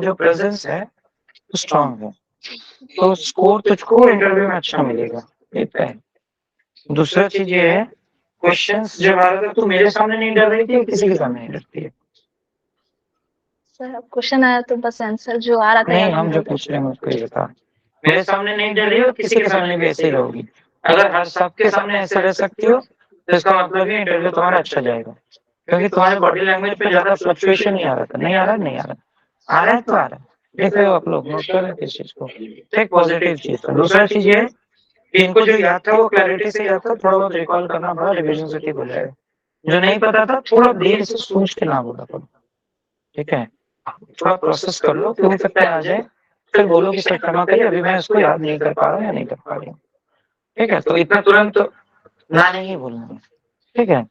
A: जो प्रेजेंस है वो स्ट्रांग है, तो स्कोर तुझको इंटरव्यू में अच्छा मिलेगा, एक है। दूसरा चीज ये है, क्वेश्चंस जब आ रहे थे तू मेरे सामने नहीं डर रही थी, किसी के सामने नहीं डरती है?
E: सर क्वेश्चन आया तो बस आंसर जो आ रहा था
A: नहीं, हम जो पूछ रहे हैं उसको ये बता, मेरे सामने नहीं डर रही हो, किसी के सामने भी ऐसे ही रहोगी? अगर हर सबके सामने ऐसे रह सकती हो तो इसका मतलब ये इंटरव्यू तुम्हारा अच्छा जाएगा, क्योंकि तुम्हारे बॉडी लैंग्वेज पे ज्यादा फ्लक्चुएशन नहीं आ रहा था। नहीं आ रहा, नहीं आ रहा, आ रहा है तो आ रहा है। देख रहे हो आप लोग, नोट कर रहे थे इस चीज को, एक पॉजिटिव चीज था। दूसरा चीज ये कि इनको जो याद था वो क्लैरिटी से याद था, थोड़ा बहुत रिकॉल करना पड़ा, रिविजन से ठीक हो जाएगा। जो नहीं पता था थोड़ा देर से सोच के ना बोला करो, ठीक है? थोड़ा प्रोसेस कर लो, क्यों सकता है आ जाए, फिर बोलो कि सर क्षमा करिए, अभी मैं इसको याद नहीं कर पा रहा हूँ या नहीं कर पा रही हूँ, ठीक है? तो इतना तुरंत ना नहीं बोलना है, ठीक है?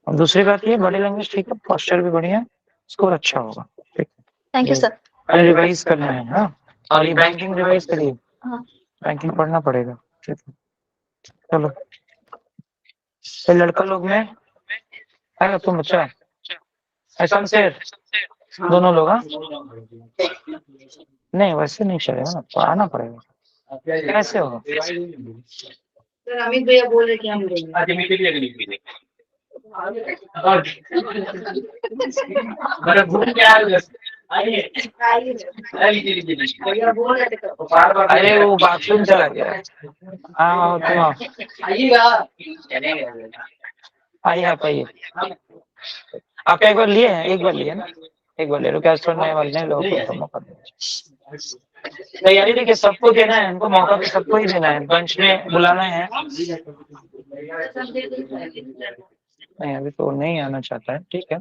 A: और दूसरी बात ये, बॉडी लैंग्वेज ठीक है, पोस्चर भी बढ़िया है, स्कोर अच्छा होगा, ठीक है?
E: Thank you sir.
A: रिवाइज करना है, हाँ, और ये बैंकिंग रिवाइज करिए,
E: हाँ।
A: बैंकिंग पढ़ना पड़ेगा, ठीक है? चलो, तो लड़का लोग में है तुम बच्चा, ऐसा शेर दोनों लोग, हाँ? नहीं वैसे नहीं चलेगा ना, पढ़ाना पड़ेगा, कैसे होगा?
D: सर अमित भैया बोल रहे कि हम लेंगे। भैया बोल रहे थे
A: अरे वो बाथरूम चला गया। हाँ तुम आओ, आइए आप आइए। आप एक बार लिए हैं, एक बार लिए ना, एक बार ले लो, क्या छोड़ने वाले लोगों को मौका देना। तैयारी देखिए, सबको देना है, उनको मौका भी सबको ही देना है, बंच में बुलाना है। नहीं अभी तो नहीं आना चाहता है, ठीक है,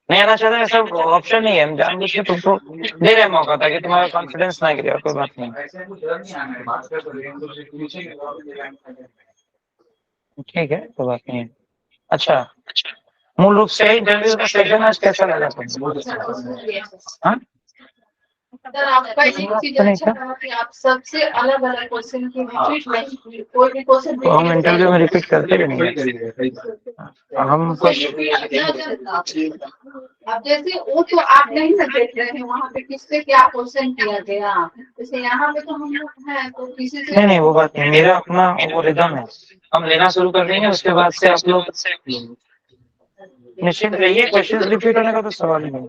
A: नहीं आना चाहता है, सब ऑप्शन नहीं है, हम जानबूझ के तुमको दे रहे हैं मौका ताकि तुम्हारा कॉन्फिडेंस ना गिरे, कोई बात नहीं, ठीक है, कोई बात नहीं है। अच्छा, मूल रूप से इंटरव्यू का सेशन आज कैसा लगा तुमको? हाँ?
D: सर आपका एक चीज अच्छा था कि आप सबसे अलग अलग क्वेश्चन की रिपीट नहीं, कोई भी क्वेश्चन
A: तो हम इंटरव्यू में रिपीट करते भी नहीं, हम
D: अब जैसे वो तो आप नहीं ना देख रहे हैं वहाँ पे किससे क्या क्वेश्चन किया गया, जैसे यहाँ पे तो हम लोग हैं तो किसी से
A: नहीं वो बात नहीं, मेरा अपना वो रिदम है, हम लेना शुरू कर देंगे, उसके बाद से आप लोग निश्चित रहिए, क्वेश्चन रिपीट होने का तो सवाल ही नहीं।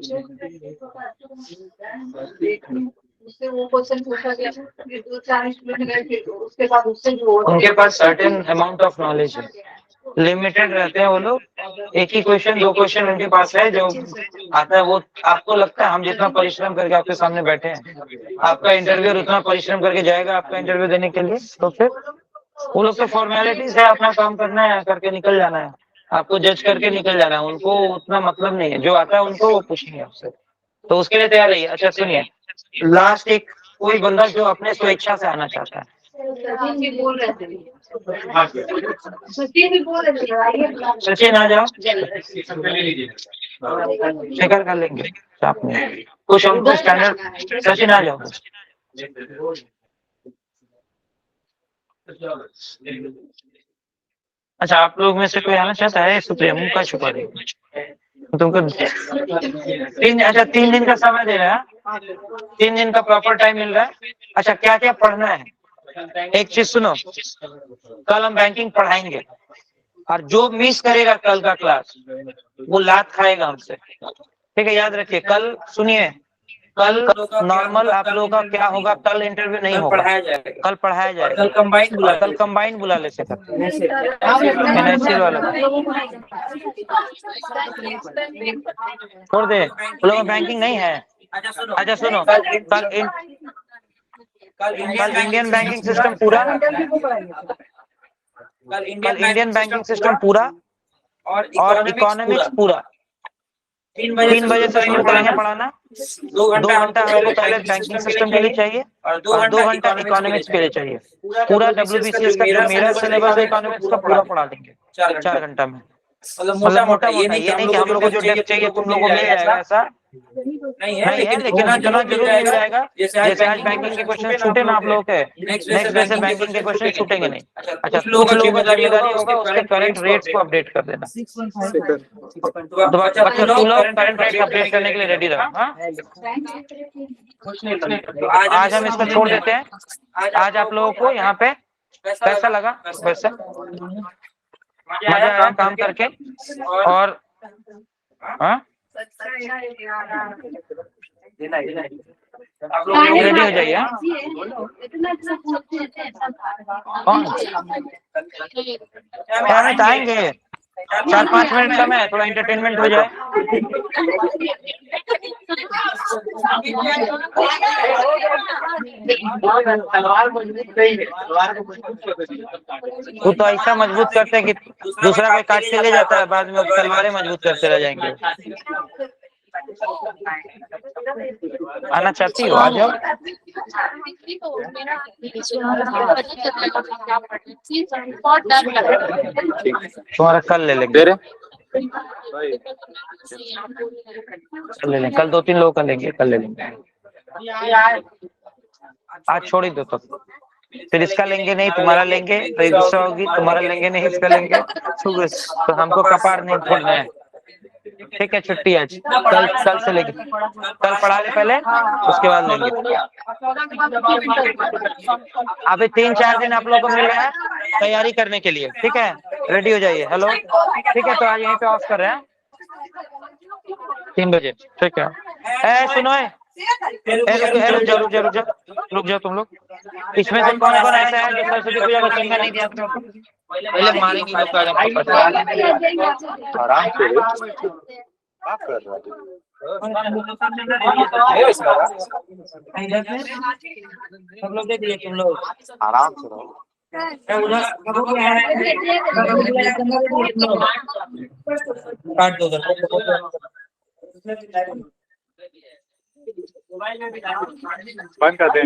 D: उससे वो क्वेश्चन पूछा गया, फिर 2-4 स्टूडेंट गए, फिर उसके बाद उससे जो
A: उनके पास सर्टेन अमाउंट ऑफ नॉलेज है, लिमिटेड रहते हैं वो लोग, एक ही क्वेश्चन 2 क्वेश्चन उनके पास है जो आता है, वो आपको लगता है हम जितना परिश्रम करके आपके सामने बैठे हैं, आपका इंटरव्यू उतना परिश्रम करके जाएगा आपका इंटरव्यू देने के लिए, तो फिर वो लोग तो फॉर्मेलिटीज है, अपना काम करना है, करके निकल जाना है, आपको जज करके निकल जाना है, उनको उतना मतलब नहीं है, जो आता है उनको वो पूछेंगे आपसे, तो उसके लिए तैयार रहिए। अच्छा सुनिए, लास्ट एक कोई बंदा जो अपने स्वेच्छा से आना चाहता है,
D: सचिन भी बोल रहे थे, सचिन भी बोल रहे थे आइए
A: सचिन आ जाओ, शेखर कर लेंगे साथ में, कुछ हमको स्टैंडर्ड, सचिन आ जाओ। अच्छा आप लोग में से कोई आना चाहता है? सुप्रिया मुंह का छुपा दे, तुमको 3 दिन का समय दे रहा है, 3 दिन का प्रॉपर टाइम मिल रहा है। अच्छा क्या क्या पढ़ना है, एक चीज सुनो, कल हम बैंकिंग पढ़ाएंगे और जो मिस करेगा कल का क्लास वो लात खाएगा हमसे, ठीक है? याद रखिए, कल सुनिए, कल नॉर्मल आप लोगों का क्या होगा, कल इंटरव्यू नहीं होगा, कल पढ़ाया जाएगा, कल कंबाइन बुला ले सकते वाला छोड़ दे, लोग बैंकिंग नहीं है। अच्छा सुनो, कल इंडियन बैंकिंग सिस्टम पूरा, कल इंडियन बैंकिंग सिस्टम पूरा और इकोनॉमिक्स पूरा 3 बजे से शुरू करेंगे पढ़ाना, 2 घंटा हमको पहले बैंकिंग सिस्टम के लिए चाहिए और 2 घंटा इकोनॉमिक्स के लिए चाहिए। पूरा WBCS का जो मेरा सिलेबस है इकोनॉमिक्स का पूरा पढ़ा देंगे 4 घंटा में,
C: मतलब
A: मोटा
C: मोटा
A: ये नहीं कि हम लोग को जो डेप्थ चाहिए तुम लोग को मिल जाएगा, ऐसा
C: नहीं
A: नहीं है, लेकिन उतना जरूर मिल जाएगा। जैसे आज बैंकिंग के क्वेश्चन छूटे ना आप लोगों के, नेक्स्ट डे से बैंकिंग के क्वेश्चन छूटेंगे नहीं। अच्छा, कुछ लोगों का जिम्मेदारी होगा उसके करंट रेट्स को अपडेट कर देना। तो बच्चों तुम लोग करंट रेट्स अपडेट करने के लिए रेडी रहो। हाँ, आज हम इसको छोड़ देते हैं। आज आप लोगों को यहाँ पे कैसा लगा? वैसे मजा आया काम करके? और हाँ,
C: आप लोग
A: रेडी हो जाइए। कौन हमें आएंगे? 4-5 मिनट कम है, थोड़ा एंटरटेनमेंट हो जाए। वो तो ऐसा मजबूत करते हैं कि दूसरा कोई काट के ले जाता है, बाद में तलवारें मजबूत करते रह जाएंगे। आना चाहती हो? आ जाओ। तुम्हारा कल ले लेंगे, कल 2-3 लोग का लेंगे, कल ले लेंगे। आज छोड़ ही दो तो, फिर इसका लेंगे नहीं, तुम्हारा लेंगे तो एक गुस्सा होगी, तुम्हारा लेंगे नहीं, इसका लेंगे तो हमको कपार नहीं फोड़ना है। ठीक है, छुट्टी आज, कल से लेंगे। कल पढ़ा ले पहले, उसके बाद लेंगे। अभी 3-4 दिन आप लोगों को मिल रहा है तैयारी करने के लिए, ठीक है? रेडी हो जाइए। हेलो, ठीक है, तो आज यहीं पे ऑफ कर रहे हैं 3 बजे, ठीक है? सुनो, रुक जाओ तुम लोग। इसमें से कौन कौन ऐसा है जो सरस्वती पूजा को चंगा नहीं दिया? पहले मारेंगे लोग का
F: आराम से बात कर रहा
A: सब लोग देख लिए, तुम लोग
F: आराम से रहो।
A: काट दो
F: बंद कर दे।